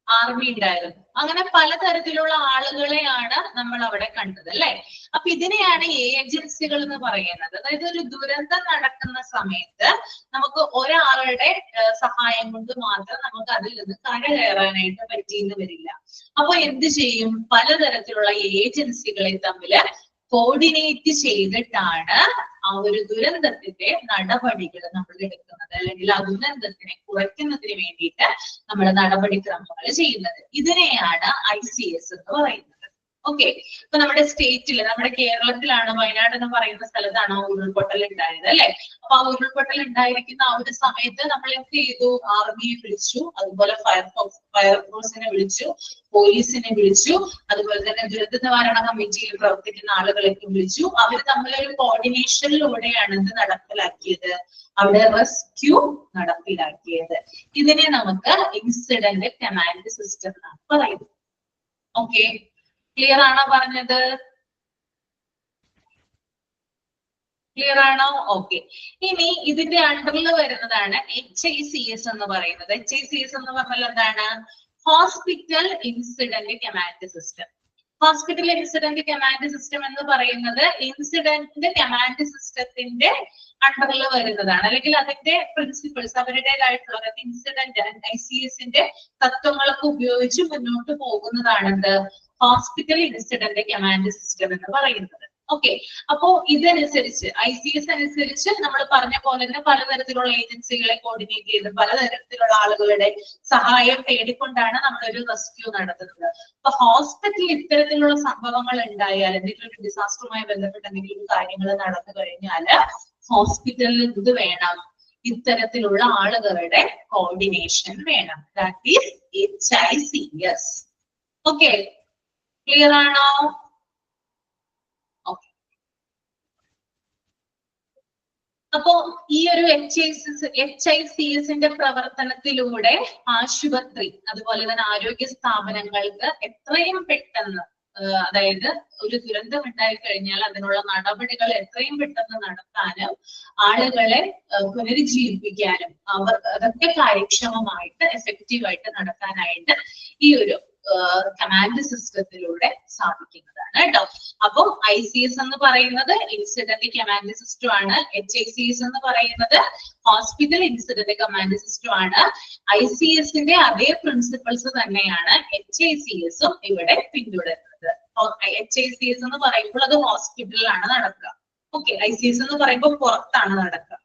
ആർമി ഉണ്ടായിരുന്നു. അങ്ങനെ പലതരത്തിലുള്ള ആളുകളെയാണ് നമ്മൾ അവിടെ കണ്ടത് അല്ലെ. അപ്പൊ ഇതിനെയാണ് ഏജൻസികൾ എന്ന് പറയുന്നത്. അതായത് ഒരു ദുരന്തം നടക്കുന്ന സമയത്ത് നമുക്ക് ഒരാളുടെ സഹായം കൊണ്ട് മാത്രം നമുക്ക് അതിൽ നിന്ന് കരകയറാനായിട്ട് പറ്റിയെന്ന് വരില്ല. അപ്പൊ എന്ത് ചെയ്യും, പലതരത്തിലുള്ള ഏജൻസികളെ തമ്മില് കോർഡിനേറ്റ് ചെയ്തിട്ടാണ് ആ ഒരു ദുരന്തത്തിന്റെ നടപടികൾ നമ്മൾ എടുക്കുന്നത്, അല്ലെങ്കിൽ ആ ദുരന്തത്തിനെ കുറയ്ക്കുന്നതിന് വേണ്ടിയിട്ട് നമ്മൾ നടപടിക്രമങ്ങൾ ചെയ്യുന്നത്. ഇതിനെയാണ് ICS എന്ന് പറയുന്നത്. ഓക്കെ, ഇപ്പൊ നമ്മുടെ സ്റ്റേറ്റിൽ, നമ്മുടെ കേരളത്തിലാണ്, വയനാട് എന്ന് പറയുന്ന സ്ഥലത്താണ് ആ ഉരുൾപൊട്ടൽ ഉണ്ടായത് അല്ലെ. അപ്പൊ ആ ഉരുൾപൊട്ടൽ ഉണ്ടായിരിക്കുന്ന ആ ഒരു സമയത്ത് നമ്മൾ എന്ത് ചെയ്തു, ആർമിയെ വിളിച്ചു, അതുപോലെ ഫയർഫോഴ്സിനെ വിളിച്ചു, പോലീസിനെ വിളിച്ചു, അതുപോലെ തന്നെ ദുരന്ത നിവാരണ കമ്മിറ്റിയിൽ പ്രവർത്തിക്കുന്ന ആളുകളെയൊക്കെ വിളിച്ചു. അവർ തമ്മിലൊരു കോർഡിനേഷനിലൂടെയാണ് ഇത് നടപ്പിലാക്കിയത്, അവിടെ റെസ്ക്യൂ നടപ്പിലാക്കിയത്. ഇതിനെ നമുക്ക് ഇൻസിഡന്റ് കമാൻഡ് സിസ്റ്റം എന്നാണ് പറയുന്നത്. ഓക്കെ, ക്ലിയർ ആണോ പറഞ്ഞത്? ക്ലിയർ ആണോ? ഓക്കെ, ഇനി ഇതിന്റെ അണ്ടറിൽ വരുന്നതാണ് HICS എന്ന് പറയുന്നത്. HICS എന്ന് പറഞ്ഞാൽ എന്താണ്? Hospital incident command system. Hospital incident command system എന്ന് പറയുന്നത് ഇൻസിഡന്റ് കമാൻഡ് സിസ്റ്റത്തിന്റെ അണ്ടറിൽ വരുന്നതാണ്, അല്ലെങ്കിൽ അതിന്റെ പ്രിൻസിപ്പിൾസ് അവരുടേതായിട്ടുള്ള ഇൻസിഡന്റ് ICSന്റെ തത്വങ്ങളൊക്കെ ഉപയോഗിച്ച് മുന്നോട്ട് പോകുന്നതാണ് ഹോസ്പിറ്റൽ ഇൻസിഡന്റ് കമാൻഡ് സിസ്റ്റം എന്ന് പറയുന്നത്. ഓക്കെ, അപ്പോ ഇതനുസരിച്ച് ICS അനുസരിച്ച് നമ്മൾ പറഞ്ഞ പോലെ തന്നെ പലതരത്തിലുള്ള ഏജൻസികളെ കോർഡിനേറ്റ് ചെയ്ത് പലതരത്തിലുള്ള ആളുകളുടെ സഹായം തേടിക്കൊണ്ടാണ് നമ്മളൊരു റെസ്ക്യൂ നടത്തുന്നത്. അപ്പൊ ഹോസ്പിറ്റലിൽ ഇത്തരത്തിലുള്ള സംഭവങ്ങൾ ഉണ്ടായാൽ, എന്തെങ്കിലും ഒരു ഡിസാസ്റ്ററുമായി ബന്ധപ്പെട്ട് എന്തെങ്കിലും കാര്യങ്ങൾ നടന്നു കഴിഞ്ഞാൽ ഹോസ്പിറ്റലിൽ ഇത് വേണം, ഇത്തരത്തിലുള്ള ആളുകളുടെ കോർഡിനേഷൻ വേണം. That is HICS. Okay, clear ആണോ? അപ്പോ ഈ ഒരു HICSന്റെ പ്രവർത്തനത്തിലൂടെ ആശുപത്രി അതുപോലെ തന്നെ ആരോഗ്യ സ്ഥാപനങ്ങൾക്ക് എത്രയും പെട്ടെന്ന്, അതായത് ഒരു ദുരന്തം ഉണ്ടായി കഴിഞ്ഞാൽ അതിനുള്ള നടപടികൾ എത്രയും പെട്ടെന്ന് നടത്താനും ആളുകളെ പുനരുജ്ജീവിപ്പിക്കാനും അതൊക്കെ കാര്യക്ഷമമായിട്ട് എഫക്റ്റീവായിട്ട് നടത്താനായിട്ട് ഈ ഒരു കമാൻഡ് സിസ്റ്റത്തിലൂടെ സാധിക്കുന്നതാണ് കേട്ടോ. അപ്പൊ ICS എന്ന് പറയുന്നത് ഇൻസിഡന്റ് കമാൻഡ് സിസ്റ്റം ആണ്, HICS എന്ന് പറയുന്നത് ഹോസ്പിറ്റൽ ഇൻസിഡന്റ് കമാൻഡ് സിസ്റ്റം ആണ്. ICSന്റെ അതേ പ്രിൻസിപ്പിൾസ് തന്നെയാണ് HICSഉം ഇവിടെ പിന്തുടരുന്നത്. HICS എന്ന് പറയുമ്പോൾ അത് ഹോസ്പിറ്റലിലാണ് നടക്കുക. ഓക്കെ, ICS എന്ന് പറയുമ്പോൾ പുറത്താണ് നടക്കുക.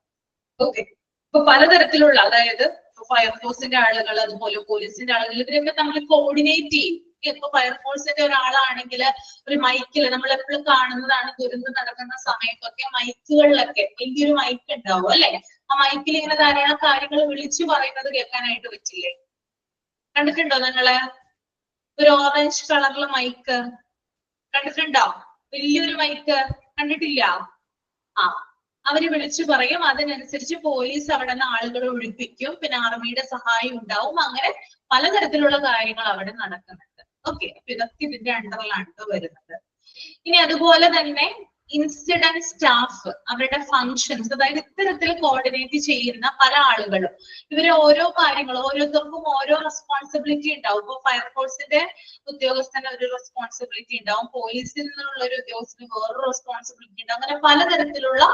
ഓക്കെ, ഇപ്പൊ പലതരത്തിലുള്ള, അതായത് ഫയർഫോഴ്സിന്റെ ആളുകൾ അതുപോലെ പോലീസിന്റെ ആളുകൾ ഇവരൊക്കെ തമ്മിൽ കോർഡിനേറ്റ് ചെയ്യും. ഇപ്പൊ ഫയർഫോഴ്സിന്റെ ഒരാളാണെങ്കിൽ ഒരു മൈക്കിൽ നമ്മൾ എപ്പോഴും കാണുന്നതാണ്, ദുരന്തം നടക്കുന്ന സമയത്തൊക്കെ മൈക്കുകളിലൊക്കെ വലിയൊരു മൈക്ക് ഉണ്ടാവും അല്ലെ, ആ മൈക്കിൽ ഇങ്ങനെ ധാരാളം കാര്യങ്ങൾ വിളിച്ചു പറയുന്നത് കേൾക്കാനായിട്ട് പറ്റില്ലേ? കണ്ടിട്ടുണ്ടോ നിങ്ങള്? ഒരു ഓറഞ്ച് കളറിലെ മൈക്ക് കണ്ടിട്ടുണ്ടോ? വലിയൊരു മൈക്ക് കണ്ടിട്ടില്ല? ആ, അവര് വിളിച്ചു പറയും, അതിനനുസരിച്ച് പോലീസ് അവിടെ നിന്ന് ആളുകളെ ഒഴിപ്പിക്കും, പിന്നെ ആർമിയുടെ സഹായം ഉണ്ടാവും, അങ്ങനെ പലതരത്തിലുള്ള കാര്യങ്ങൾ അവിടെ നടക്കുന്നുണ്ട്. ഓക്കെ, അപ്പൊ ഇതൊക്കെ ഇതിന്റെ അണ്ടറിലാണ് വരുന്നത്. ഇനി അതുപോലെ തന്നെ ഇൻസിഡന്റ് സ്റ്റാഫ് അവരുടെ ഫങ്ഷൻസ്, അതായത് ഇത്തരത്തിൽ കോർഡിനേറ്റ് ചെയ്യുന്ന പല ആളുകളും ഇവര് ഓരോ കാര്യങ്ങളും ഓരോരുത്തർക്കും ഓരോ റെസ്പോൺസിബിലിറ്റി ഉണ്ടാവും. ഇപ്പൊ ഫയർഫോഴ്സിന്റെ ഉദ്യോഗസ്ഥന് ഒരു റെസ്പോൺസിബിലിറ്റി ഉണ്ടാവും, പോലീസിൽ നിന്നുള്ള ഒരു ഉദ്യോഗസ്ഥന് വേറൊരു റെസ്പോൺസിബിലിറ്റി ഉണ്ടാവും, അങ്ങനെ പലതരത്തിലുള്ള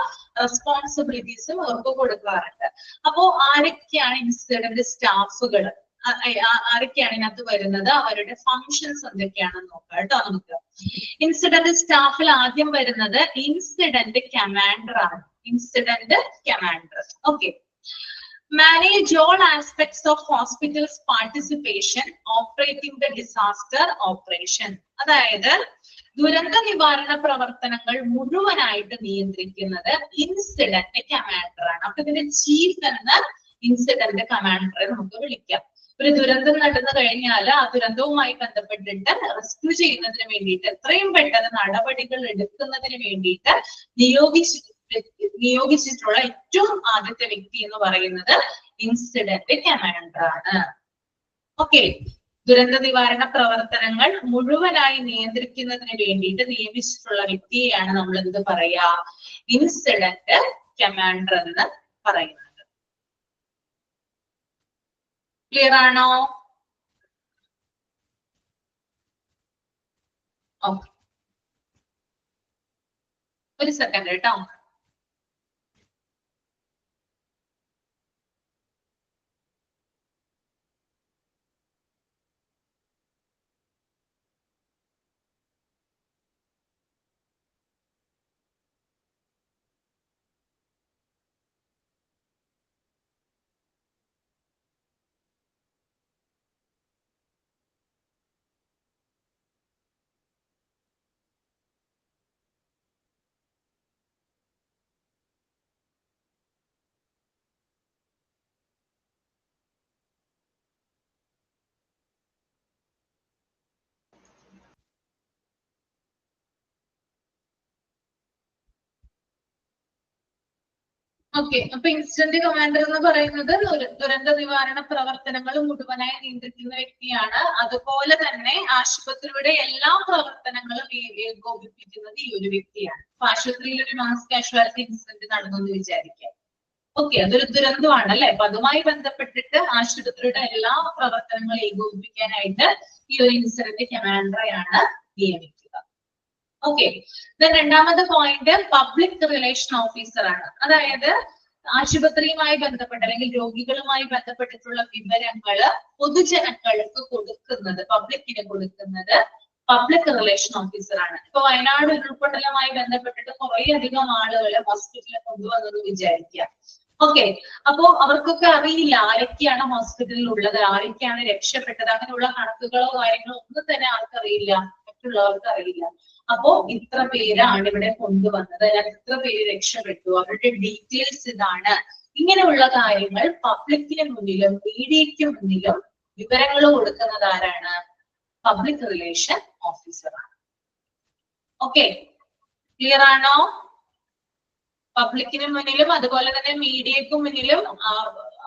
റെസ്പോൺസിബിലിറ്റീസും അവർക്ക് കൊടുക്കാറുണ്ട്. അപ്പോ ആരൊക്കെയാണ് ഇൻസിഡന്റ് സ്റ്റാഫുകൾ, ആരൊക്കെയാണ് ഇതിനകത്ത് വരുന്നത്, അവരുടെ ഫങ്ഷൻസ് എന്തൊക്കെയാണെന്ന് നോക്കാം കേട്ടോ നമുക്ക്. ഇൻസിഡന്റ് സ്റ്റാഫിൽ ആദ്യം വരുന്നത് ഇൻസിഡന്റ് കമാൻഡർ ആണ്. Incident commander, okay. Manage all aspects of hospital's participation operating the disaster operation. അതായത് ദുരന്ത നിവാരണ പ്രവർത്തനങ്ങൾ മുഴുവനായിട്ട് നിയന്ത്രിക്കുന്നത് ഇൻസിഡന്റ് കമാൻഡർ ആണ്. അപ്പൊ ഇതിന്റെ ചീഫ് എന്ന ഇൻസിഡന്റ് കമാൻഡറെ നമുക്ക് വിളിക്കാം. ഒരു ദുരന്തം നടന്നു കഴിഞ്ഞാൽ ആ ദുരന്തവുമായി ബന്ധപ്പെട്ടിട്ട് റെസ്ക്യൂ ചെയ്യുന്നതിന് വേണ്ടിയിട്ട് എത്രയും പെട്ടെന്ന് നടപടികൾ എടുക്കുന്നതിന് വേണ്ടിയിട്ട് നിയോഗിച്ചിട്ടുള്ള ഏറ്റവും ആദ്യത്തെ വ്യക്തി എന്ന് പറയുന്നത് ഇൻസിഡന്റ് കമാൻഡർ ആണ്. ഓക്കെ, ദുരന്ത നിവാരണ പ്രവർത്തനങ്ങൾ മുഴുവനായി നിയന്ത്രിക്കുന്നതിന് വേണ്ടിയിട്ട് നിയമിച്ചിട്ടുള്ള വ്യക്തിയെയാണ് നമ്മൾ എന്ത് പറയാ, ഇൻസിഡന്റ് കമാൻഡർ എന്ന് പറയുന്നത്. ക്ലിയർ ആണോ? ഓക്കെ, ഒരു സെക്കൻഡ് കേട്ടോ. ഓക്കെ, അപ്പൊ ഇൻസിഡന്റ് കമാൻഡർ എന്ന് പറയുന്നത് ദുരന്ത നിവാരണ പ്രവർത്തനങ്ങൾ മുഴുവനായി നിയന്ത്രിക്കുന്ന വ്യക്തിയാണ്. അതുപോലെ തന്നെ ആശുപത്രിയുടെ എല്ലാ പ്രവർത്തനങ്ങളും ഏകോപിപ്പിക്കുന്നത് ഈ ഒരു വ്യക്തിയാണ്. അപ്പൊ ആശുപത്രിയിൽ ഒരു മാസ് കാഷ്വാലിറ്റി ഇൻസിഡന്റ് നടന്നു വിചാരിക്കാം. ഓക്കെ, അതൊരു ദുരന്തമാണ് അല്ലെ. അപ്പൊ അതുമായി ബന്ധപ്പെട്ടിട്ട് ആശുപത്രിയുടെ എല്ലാ പ്രവർത്തനങ്ങളും ഏകോപിപ്പിക്കാനായിട്ട് ഈ ഒരു ഇൻസിഡന്റ് കമാൻഡറെയാണ് നിയമിക്കുക. ഓക്കെ. രണ്ടാമത്തെ പോയിന്റ് പബ്ലിക് റിലേഷൻ ഓഫീസർ ആണ്. അതായത് ആശുപത്രിയുമായി ബന്ധപ്പെട്ട അല്ലെങ്കിൽ രോഗികളുമായി ബന്ധപ്പെട്ടിട്ടുള്ള വിവരങ്ങള് പൊതുജനങ്ങൾക്ക് കൊടുക്കുന്നത്, പബ്ലിക്കിന് കൊടുക്കുന്നത് പബ്ലിക് റിലേഷൻ ഓഫീസർ ആണ്. ഇപ്പൊ വയനാട് ഉരുൾപൊട്ടലുമായി ബന്ധപ്പെട്ടിട്ട് കുറെ അധികം ആളുകളെ ഹോസ്പിറ്റലിൽ കൊണ്ടുവന്നെന്ന് വിചാരിക്കുക. ഓക്കെ. അപ്പോ അവർക്കൊക്കെ അറിയില്ല ആരൊക്കെയാണ് ഹോസ്പിറ്റലിൽ ഉള്ളത്, ആരൊക്കെയാണ് രക്ഷപ്പെട്ടത്, അങ്ങനെയുള്ള കണക്കുകളോ കാര്യങ്ങളോ ഒന്നും തന്നെ ആർക്കറിയില്ല, മറ്റുള്ളവർക്ക് അറിയില്ല. അപ്പോ ഇത്ര പേരാണ് ഇവിടെ കൊണ്ടുവന്നത്, എത്ര പേര് രക്ഷപ്പെട്ടു, അവരുടെ ഡീറ്റെയിൽസ് ഇതാണ്. ഇങ്ങനെയുള്ള കാര്യങ്ങൾ പബ്ലിക്കിന് മുന്നിലും മീഡിയയ്ക്ക് മുന്നിലും വിവരങ്ങൾ കൊടുക്കുന്നത് ആരാണ്? പബ്ലിക് റിലേഷൻ ഓഫീസറാണ്. ഓക്കെ, ക്ലിയർ ആണോ? പബ്ലിക്കിന് മുന്നിലും അതുപോലെ തന്നെ മീഡിയക്കും മുന്നിലും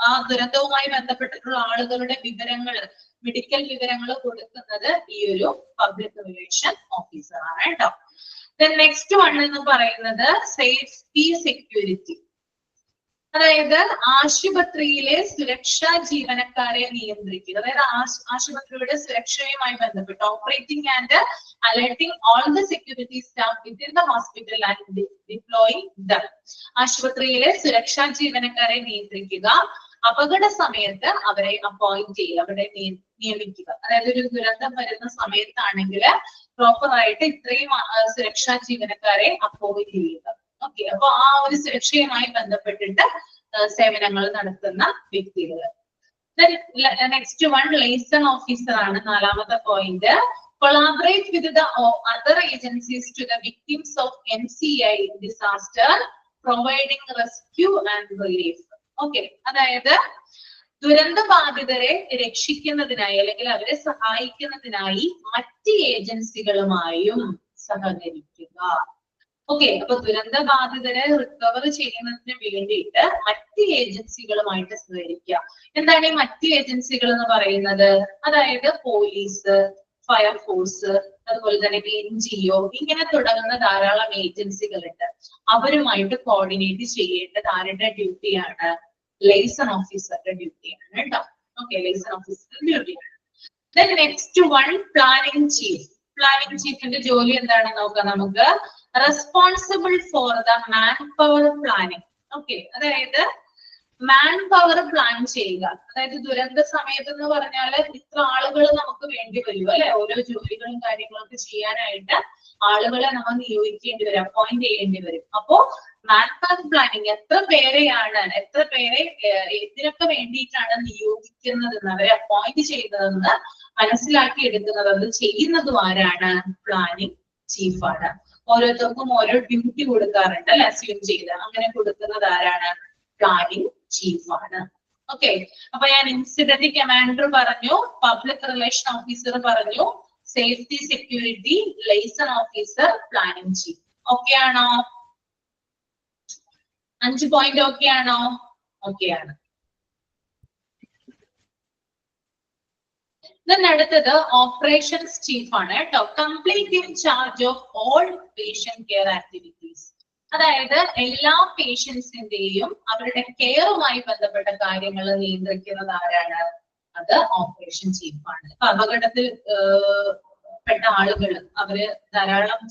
ആ ദുരന്തവുമായി ബന്ധപ്പെട്ടിട്ടുള്ള ആളുകളുടെ വിവരങ്ങൾ, മെഡിക്കൽ വിവരങ്ങൾ കൊടുക്കുന്നത് ഈ ഒരു പബ്ലിക് റിലേഷൻ ഓഫീസർ ആണ് കേട്ടോ. നെക്സ്റ്റ് വൺ എന്ന് പറയുന്നത് സേഫ്റ്റി സെക്യൂരിറ്റി. അതായത് ആശുപത്രിയിലെ സുരക്ഷാ ജീവനക്കാരെ നിയന്ത്രിക്കുക. അതായത് ആശുപത്രിയുടെ സുരക്ഷയുമായി ബന്ധപ്പെട്ട് operating and alerting all the security staff within the hospital and deploying dum. ആശുപത്രിയിലെ സുരക്ഷാ ജീവനക്കാരെ നിയന്ത്രിക്കുക, അപകട സമയത്ത് അവരെ അപ്പോയിന്റ് ചെയ്യുക, അവരെ നിയമിക്കുക. അതായത് ഒരു ദുരന്തം വരുന്ന സമയത്താണെങ്കിൽ പ്രോപ്പർ ആയിട്ട് ഇത്രയും സുരക്ഷാ ജീവനക്കാരെ അപ്പോയിന്റ് ചെയ്യുക. ഓക്കെ. അപ്പൊ ആ ഒരു സുരക്ഷയുമായി ബന്ധപ്പെട്ടിട്ട് സേവനങ്ങൾ നടത്തുന്ന വ്യക്തികൾ. നെക്സ്റ്റ് വൺ ലേസൺ ഓഫീസർ ആണ്, നാലാമത്തെ point. Collaborate with the other agencies to the victims of NCI disaster, providing rescue and relief. Okay. അതായത് ദുരന്ത ബാധിതരെ രക്ഷിക്കുന്നതിനായി അല്ലെങ്കിൽ അവരെ സഹായിക്കുന്നതിനായി മറ്റ് ഏജൻസികളുമായും സഹകരിക്കുക. ഓക്കെ. അപ്പൊ ദുരന്ത ബാധിതരെ റിക്കവർ ചെയ്യുന്നതിന് വേണ്ടിയിട്ട് മറ്റ് ഏജൻസികളുമായിട്ട് സഹകരിക്കുക. എന്താണ് ഈ മറ്റ് ഏജൻസികൾ എന്ന് പറയുന്നത്? അതായത് പോലീസ്, ഫയർഫോഴ്സ്, അതുപോലെ തന്നെ NGO, ഇങ്ങനെ തുടങ്ങുന്ന ധാരാളം ഏജൻസികളുണ്ട്. അവരുമായിട്ട് കോർഡിനേറ്റ് ചെയ്യേണ്ടത് ആരുടെ ഡ്യൂട്ടിയാണ്? ലേസൺ ഓഫീസറുടെ ഡ്യൂട്ടിയാണ് കേട്ടോ. ഓക്കെ, ലേസൺ ഓഫീസറുടെ ഡ്യൂട്ടിയാണ്. Next one planning chief. Planning ചീഫിന്റെ ജോലി എന്താണെന്ന് നോക്കാം നമുക്ക്. Responsible for the manpower planning. Okay. അതായത് മാൻ പവർ പ്ലാൻ ചെയ്യുക. അതായത് ദുരന്ത സമയത്ത് എന്ന് പറഞ്ഞാൽ ഇത്ര ആളുകൾ നമുക്ക് വേണ്ടി വരും അല്ലെ, ഓരോ ജോലികളും കാര്യങ്ങളൊക്കെ ചെയ്യാനായിട്ട് ആളുകളെ നമ്മൾ നിയോഗിക്കേണ്ടി വരും, അപ്പോയിന്റ് ചെയ്യേണ്ടി വരും. അപ്പോ മാൻ പവർ പ്ലാനിങ് എത്ര പേരെ എന്തിനൊക്കെ വേണ്ടിയിട്ടാണ് നിയോഗിക്കുന്നതെന്ന്, അവരെ അപ്പോയിന്റ് ചെയ്യുന്നതെന്ന് മനസ്സിലാക്കി എടുക്കുന്നത്, അത് ചെയ്യുന്നതും ആരാണ്? പ്ലാനിംഗ് ചീഫാണ്. ഓരോരുത്തർക്കും ഓരോ ഡ്യൂട്ടി കൊടുക്കാറുണ്ട് അല്ലെ, അസ്യൂം ചെയ്ത്. അങ്ങനെ കൊടുക്കുന്നത് ആരാണ്? പ്ലാനിംഗ് ചീഫാണ്. ഓക്കെ. അപ്പൊ ഞാൻ ഇൻസിഡന്റ് കമാൻഡർ പറഞ്ഞു, പബ്ലിക് റിലേഷൻ ഓഫീസർ പറഞ്ഞു, safety security, liaison officer, planning chief. Okay ആണോ? 5 പോയിന്റ് ഓക്കെ ആണോ? ഓക്കെ ആണ്. അടുത്തത് ഓപ്പറേഷൻസ് ചീഫ് ആണ് കേട്ടോ. Complete in charge of all patient care activities. അതായത് എല്ലാ പേഷ്യൻസിന്റെയും അവരുടെ കെയറുമായി ബന്ധപ്പെട്ട കാര്യങ്ങൾ നിയന്ത്രിക്കുന്നത് ആരാണ്? അത് ഓപ്പറേഷൻ ചീഫാണ്. ഇപ്പൊ അപകടത്തിൽ പെട്ട ആളുകൾ, അവര് ധാരാളം,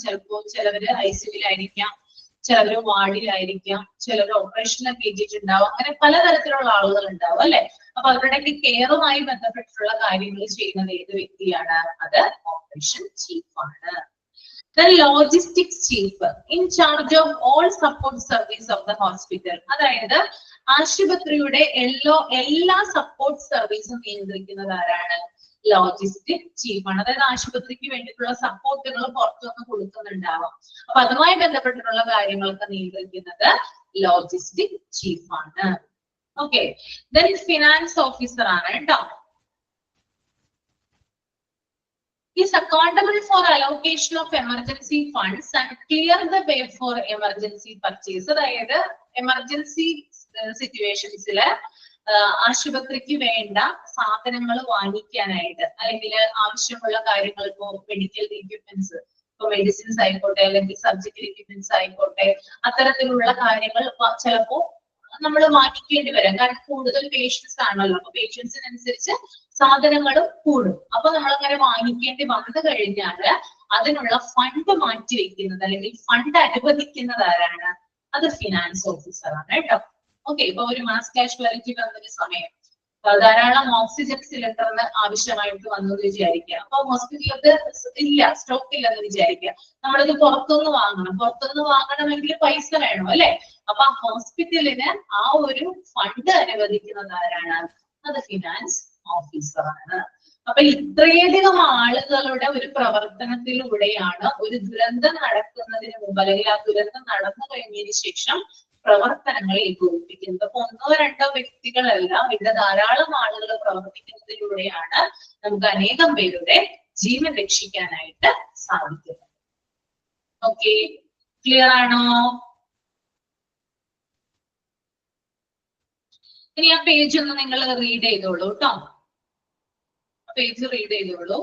ചിലവര് ICUവിലായിരിക്കാം, ചിലവര് വാർഡിലായിരിക്കാം, ചിലവര് ഓപ്പറേഷനൊക്കെ ചെയ്തിട്ടുണ്ടാവും, അങ്ങനെ പലതരത്തിലുള്ള ആളുകൾ ഉണ്ടാവും അല്ലെ. അപ്പൊ അവരുടെയൊക്കെ കെയറുമായി ബന്ധപ്പെട്ടിട്ടുള്ള കാര്യങ്ങൾ ചെയ്യുന്നത് ഏത് വ്യക്തിയാണ്? അത് ഓപ്പറേഷൻ ചീഫാണ്. Logistics chief in charge of all support service of the hospital. അതായത് ആശുപത്രിയുടെ എല്ലാ സപ്പോർട്ട് സർവീസും നിയന്ത്രിക്കുന്നത് ആരാണ്? ലോജിസ്റ്റിക് ചീഫാണ്. അതായത് ആശുപത്രിക്ക് വേണ്ടിയിട്ടുള്ള സപ്പോർട്ടുകൾ പുറത്തുനിന്ന് കൊടുക്കുന്നുണ്ടാവാം. അപ്പൊ അതുമായി ബന്ധപ്പെട്ടിട്ടുള്ള കാര്യങ്ങളൊക്കെ നിയന്ത്രിക്കുന്നത് ലോജിസ്റ്റിക് ചീഫാണ്. ഓക്കെ. ഫിനാൻസ് ഓഫീസർ ആണ് കേട്ടോ. is accountable for allocation of emergency funds and clear the way for emergency purchase. അതായത് എമർജൻസി സിറ്റുവേഷൻസില് ആശുപത്രിക്ക് വേണ്ട സാധനങ്ങൾ വാങ്ങിക്കാനായിട്ട്, അല്ലെങ്കിൽ ആവശ്യമുള്ള കാര്യങ്ങൾ, ഇപ്പോ മെഡിക്കൽ എക്യുപ്മെന്റ്സ്, ഇപ്പൊ മെഡിസിൻസ് ആയിക്കോട്ടെ, അല്ലെങ്കിൽ സർജിക്കൽ എക്യുപ്മെന്റ്സ് ആയിക്കോട്ടെ, അത്തരത്തിലുള്ള കാര്യങ്ങൾ ചിലപ്പോ നമ്മൾ വാങ്ങിക്കേണ്ടി വരാം. കാരണം കൂടുതൽ പേഷ്യൻസ് ആണല്ലോ. അപ്പൊ പേഷ്യൻസിനനുസരിച്ച് സാധനങ്ങളും കൂടും. അപ്പൊ നമ്മൾ അങ്ങനെ വാങ്ങിക്കേണ്ടി വന്നു കഴിഞ്ഞാൽ അതിനുള്ള ഫണ്ട് മാറ്റി വെക്കുന്നത് അല്ലെങ്കിൽ ഫണ്ട് അനുവദിക്കുന്നത് ആരാണ്? അത് ഫിനാൻസ് ഓഫീസറാണ് കേട്ടോ. ഓക്കെ, ഇപ്പൊ ഒരു മാസ് കാഷ്വാലിറ്റി വന്നൊരു സമയം ധാരാളം ഓക്സിജൻ സിലിണ്ടറിന് ആവശ്യമായിട്ട് വന്നു എന്ന് വിചാരിക്കുക. അപ്പൊ ഹോസ്പിറ്റലിൽ അത് ഇല്ല, സ്റ്റോക്ക് ഇല്ലെന്ന് വിചാരിക്കുക. നമ്മളത് പുറത്തുനിന്ന് വാങ്ങണം. പുറത്തുനിന്ന് വാങ്ങണമെങ്കിൽ പൈസ വേണം അല്ലെ? അപ്പൊ ആ ഹോസ്പിറ്റലിന് ആ ഒരു ഫണ്ട് അനുവദിക്കുന്നത് ആരാണ്? അത് ഫിനാൻസ് ഓഫീസറാണ്. അപ്പൊ ഇത്രയധികം ആളുകളുടെ ഒരു പ്രവർത്തനത്തിലൂടെയാണ് ഒരു ദുരന്തം നടക്കുന്നതിന് മുമ്പ് അല്ലെങ്കിൽ ആ ദുരന്തം നടന്നു കഴിഞ്ഞതിന് ശേഷം പ്രവർത്തനങ്ങൾ ഏകോപിപ്പിക്കുന്നത്. അപ്പൊ ഒന്നോ രണ്ടോ വ്യക്തികളല്ല, ഇവിടെ ധാരാളം ആളുകൾ പ്രവർത്തിക്കുന്നതിലൂടെയാണ് നമുക്ക് അനേകം പേരുടെ ജീവൻ രക്ഷിക്കാനായിട്ട് സാധിക്കുന്നത്. ഓക്കെ, ക്ലിയർ ആണോ? ഇനി ആ പേജ് ഒന്ന് നിങ്ങൾ റീഡ് ചെയ്തോളൂ കേട്ടോ. പേജ് റീഡ് ചെയ്തോളൂ.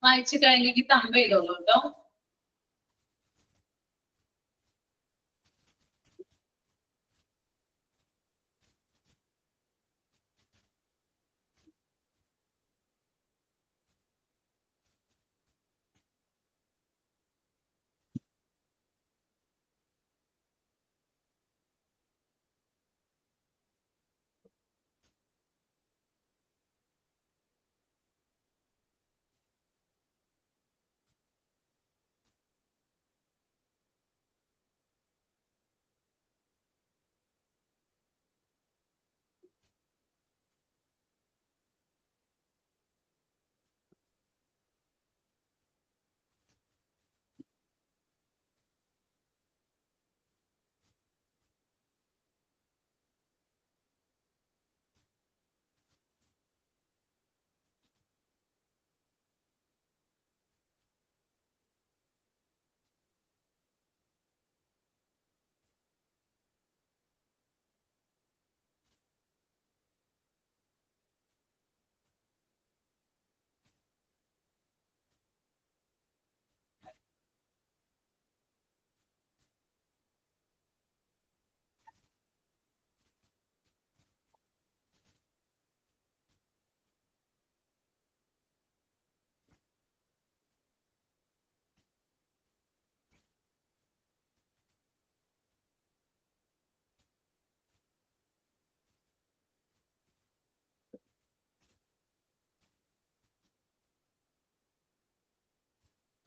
വായിച്ചു കഴിഞ്ഞെങ്കിൽ തമ്പ് ചെയ്തോളൂ കേട്ടോ.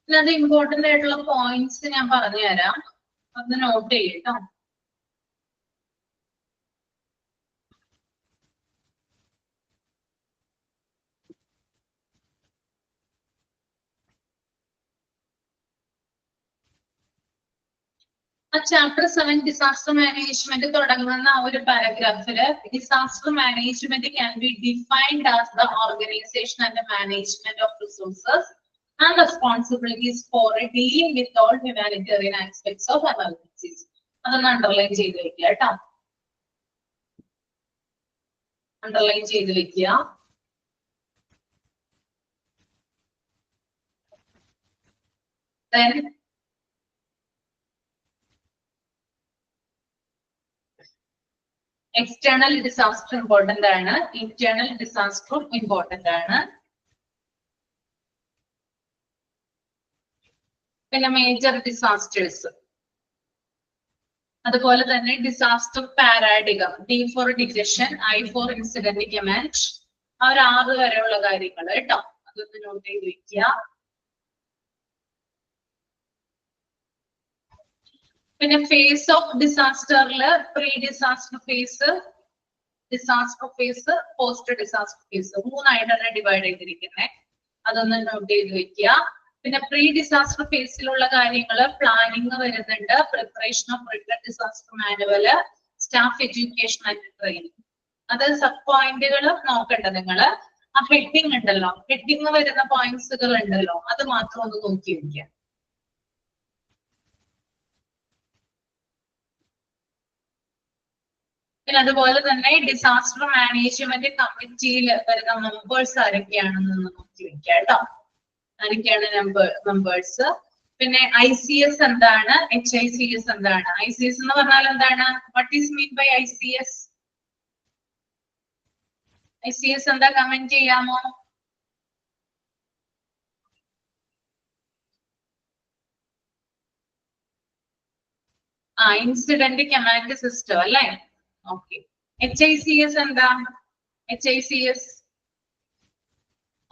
ഇതിനകത്ത് ഇമ്പോർട്ടന്റ് ആയിട്ടുള്ള പോയിന്റ്സ് ഞാൻ പറഞ്ഞുതരാം, അത് നോട്ട് ചെയ്യട്ടോ. ആ ചാപ്റ്റർ 7 ഡിസാസ്റ്റർ മാനേജ്മെന്റ് തുടങ്ങുന്ന ആ ഒരു പാരഗ്രാഫില് disaster management can be defined as the organisation and management of resources and responsibilities for dealing with all humanitarian aspects of emergencies. അതൊന്ന് അണ്ടർലൈൻ ചെയ്ത് വെക്കുക കേട്ടോ. അണ്ടർലൈൻ ചെയ്ത് വെക്കുക. Then external disaster important ആണ്, internal disaster important ആണ്. പിന്നെ major disasters, അതുപോലെ തന്നെ disaster paradigm, D for detection, I for incident command, ആ ഒരു 6 വരെയുള്ള കാര്യങ്ങൾ കേട്ടോ. അതൊന്ന് നോട്ട് ചെയ്ത് വെക്കുക. പിന്നെ ഫേസ് ഓഫ് ഡിസാസ്റ്ററില് pre disaster phase, disaster phase, post disaster phase 3ആയിട്ടാണ് ഡിവൈഡ് ചെയ്തിരിക്കുന്നത്. അതൊന്ന് നോട്ട് ചെയ്ത് വെക്കുക. പിന്നെ പ്രീ ഡിസാസ്റ്റർ ഫേസിലുള്ള കാര്യങ്ങള് പ്ലാനിങ് വരുന്നുണ്ട്, preparation of written disaster manual, staff education and training. അത് സബ് പോയിന്റുകൾ നോക്കണ്ട നിങ്ങള്. ആ ഹെഡിങ് ഉണ്ടല്ലോ, ഹെഡിങ് വരുന്ന പോയിന്റ്സുകൾ ഉണ്ടല്ലോ, അത് മാത്രം ഒന്ന് നോക്കി വെക്കുക. പിന്നെ അതുപോലെ തന്നെ ഡിസാസ്റ്റർ മാനേജ്മെന്റ് കമ്മിറ്റിയിൽ വരുന്ന മെമ്പേഴ്സ് ആരൊക്കെയാണെന്ന് നോക്കി വെക്കുക കേട്ടോ. ആരൊക്കെയാണ് മെമ്പേഴ്സ്? പിന്നെ ICS എന്താണ്, HICS എന്താണ്? ICS എന്ന് പറഞ്ഞാൽ എന്താണ്? What is mean by ICS? ICS എന്താ, കമന്റ് ചെയ്യാമോ? ഇൻസിഡന്റ് കമാൻഡ് സിസ്റ്റം അല്ലേ? ഓക്കെ. HICS എന്താ? HICS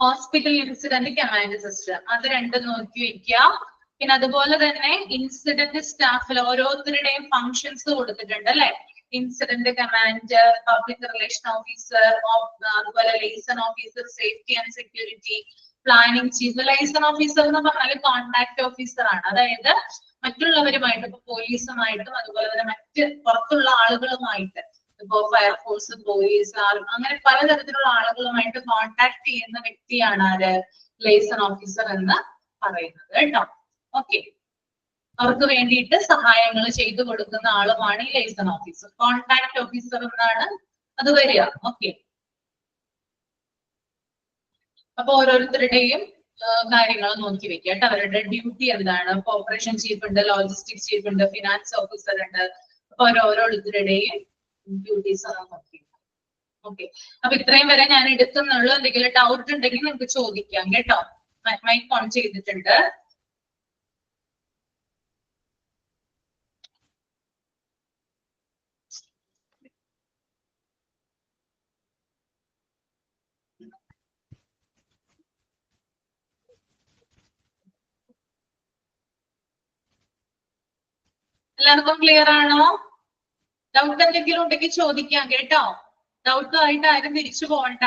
hospital incident command system. അത് രണ്ടും നോക്കി വെക്കുക. പിന്നെ അതുപോലെ തന്നെ ഇൻസിഡന്റ് സ്റ്റാഫിൽ ഓരോരുത്തരുടെയും ഫങ്ഷൻസ് കൊടുത്തിട്ടുണ്ട് അല്ലെ? Incident command, public relation officer, അതുപോലെ liaison officer, safety and security, planning chief. Liaison officer എന്ന് പറഞ്ഞാൽ കോൺടാക്ട് ഓഫീസർ ആണ്. അതായത് മറ്റുള്ളവരുമായിട്ട്, ഇപ്പൊ പോലീസുമായിട്ടും അതുപോലെ തന്നെ മറ്റ് പുറത്തുള്ള ആളുകളുമായിട്ട്, ഇപ്പോ ഫയർഫോഴ്സ്, പോലീസ്, അങ്ങനെ പലതരത്തിലുള്ള ആളുകളുമായിട്ട് കോൺടാക്ട് ചെയ്യുന്ന വ്യക്തിയാണ് ആര്? ലൈസൺ ഓഫീസർ എന്ന് പറയുന്നത് കേട്ടോ. ഓക്കെ. അവർക്ക് വേണ്ടിയിട്ട് സഹായങ്ങൾ ചെയ്തു കൊടുക്കുന്ന ആളുമാണ് ഈ ലൈസൺ ഓഫീസർ. കോൺടാക്ട് ഓഫീസർ എന്നാണ് അത് വരിക. ഓക്കെ. അപ്പൊ ഓരോരുത്തരുടെയും കാര്യങ്ങൾ നോക്കി വെക്കുക കേട്ടോ. അവരുടെ ഡ്യൂട്ടി എന്താണ്? ഓപ്പറേഷൻ ചീഫ് ഉണ്ട്, ലോജിസ്റ്റിക്സ് ചീഫ് ഉണ്ട്, ഫിനാൻസ് ഓഫീസർ ഉണ്ട്. അപ്പൊ ഓരോരുത്തരുടെയും ഡ്യൂട്ടീസ് ആണ് നോക്കി. ഓക്കെ. അപ്പൊ ഇത്രയും വരെ ഞാൻ എടുക്കുന്നുള്ളൂ. എന്തെങ്കിലും ഡൗട്ട് ഉണ്ടെങ്കിൽ നിങ്ങൾക്ക് ചോദിക്കാം കേട്ടോ. മൈക്ക് ഓൺ ചെയ്തിട്ടുണ്ട്. എല്ലാവർക്കും ക്ലിയർ ആണോ? ഡൗട്ട് എന്തെങ്കിലും ഉണ്ടെങ്കിൽ ചോദിക്കാം കേട്ടോ. ഡൗട്ട് ആയിട്ട് ആരും തിരിച്ചു പോകണ്ട.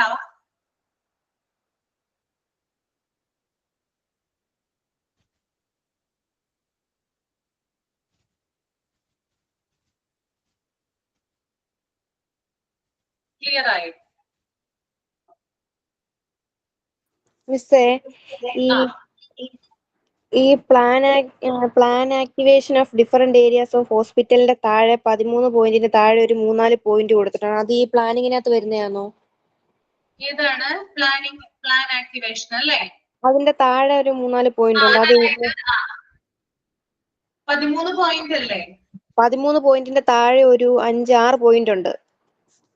ക്ലിയർ ആയി? മിസ്സേ, ഈ plan activation of different areas of ഹോസ്പിറ്റലിന്റെ താഴെ 13 പോയിന്റിന് താഴെ ഒരു 3-4 പോയിന്റ് കൊടുത്തിട്ടാണ്. അത് ഈ പ്ലാനിങ്ങിനകത്ത് വരുന്നതാണോ? ഏതാണ് പ്ലാൻ ആക്ടിവേഷൻ അല്ലേ? അതിന്റെ താഴെ ഒരു 3-4 പോയിന്റ് ഉണ്ട്. അത് 13 പോയിന്റ് അല്ലേ? 13 പോയിന്റിന്റെ താഴെ ഒരു 5-6 പോയിന്റ് ഉണ്ട്.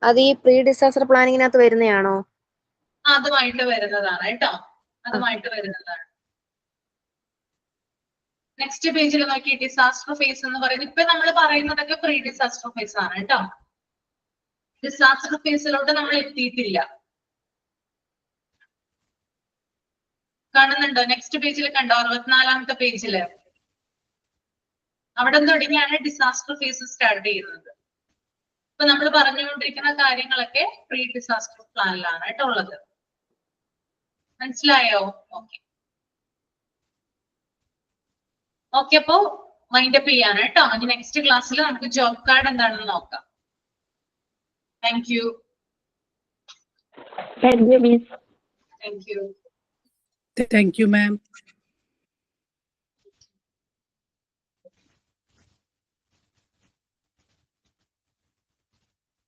അത് ഈ പ്രീ ഡിസാസ്റ്റർ പ്ലാനിങ്ങിനകത്ത് വരുന്നതാണോ? അതുമായിട്ട് വരുന്നതാണ് കേട്ടോ. അതുമായിട്ട് വരുന്നതാണ്. നെക്സ്റ്റ് പേജിൽ നോക്കി, ഡിസാസ്റ്റർ ഫേസ് എന്ന് പറയുന്നത് ഇപ്പൊ നമ്മൾ പറയുന്നതൊക്കെ പ്രീ ഡിസാസ്റ്റർ ഫേസ് ആണ് കേട്ടോ. ഡിസാസ്റ്റർ ഫേസിലോട്ട് നമ്മൾ എത്തിയിട്ടില്ല. കാണുന്നുണ്ടോ? നെക്സ്റ്റ് പേജിൽ കണ്ടോ? 64-ാമത്തെ പേജില് അവിടെ തുടങ്ങിയാണ് ഡിസാസ്റ്റർ ഫേസ് സ്റ്റാർട്ട് ചെയ്യുന്നത്. ഇപ്പൊ നമ്മൾ പറഞ്ഞുകൊണ്ടിരിക്കുന്ന കാര്യങ്ങളൊക്കെ പ്രീ ഡിസാസ്റ്റർ പ്ലാനിലാണ് കേട്ടോ ഉള്ളത്. മനസ്സിലായോ? ഓക്കെ. ഓക്കെ. അപ്പോ വൈൻഡപ്പ് ചെയ്യാണ് കേട്ടോ. ഇനി നെക്സ്റ്റ് ക്ലാസ്സിൽ നമുക്ക് ജോബ് കാർഡ് എന്താണെന്ന് നോക്കാം. Thank you. Thank you miss. Thank you. Thank you, ma'am.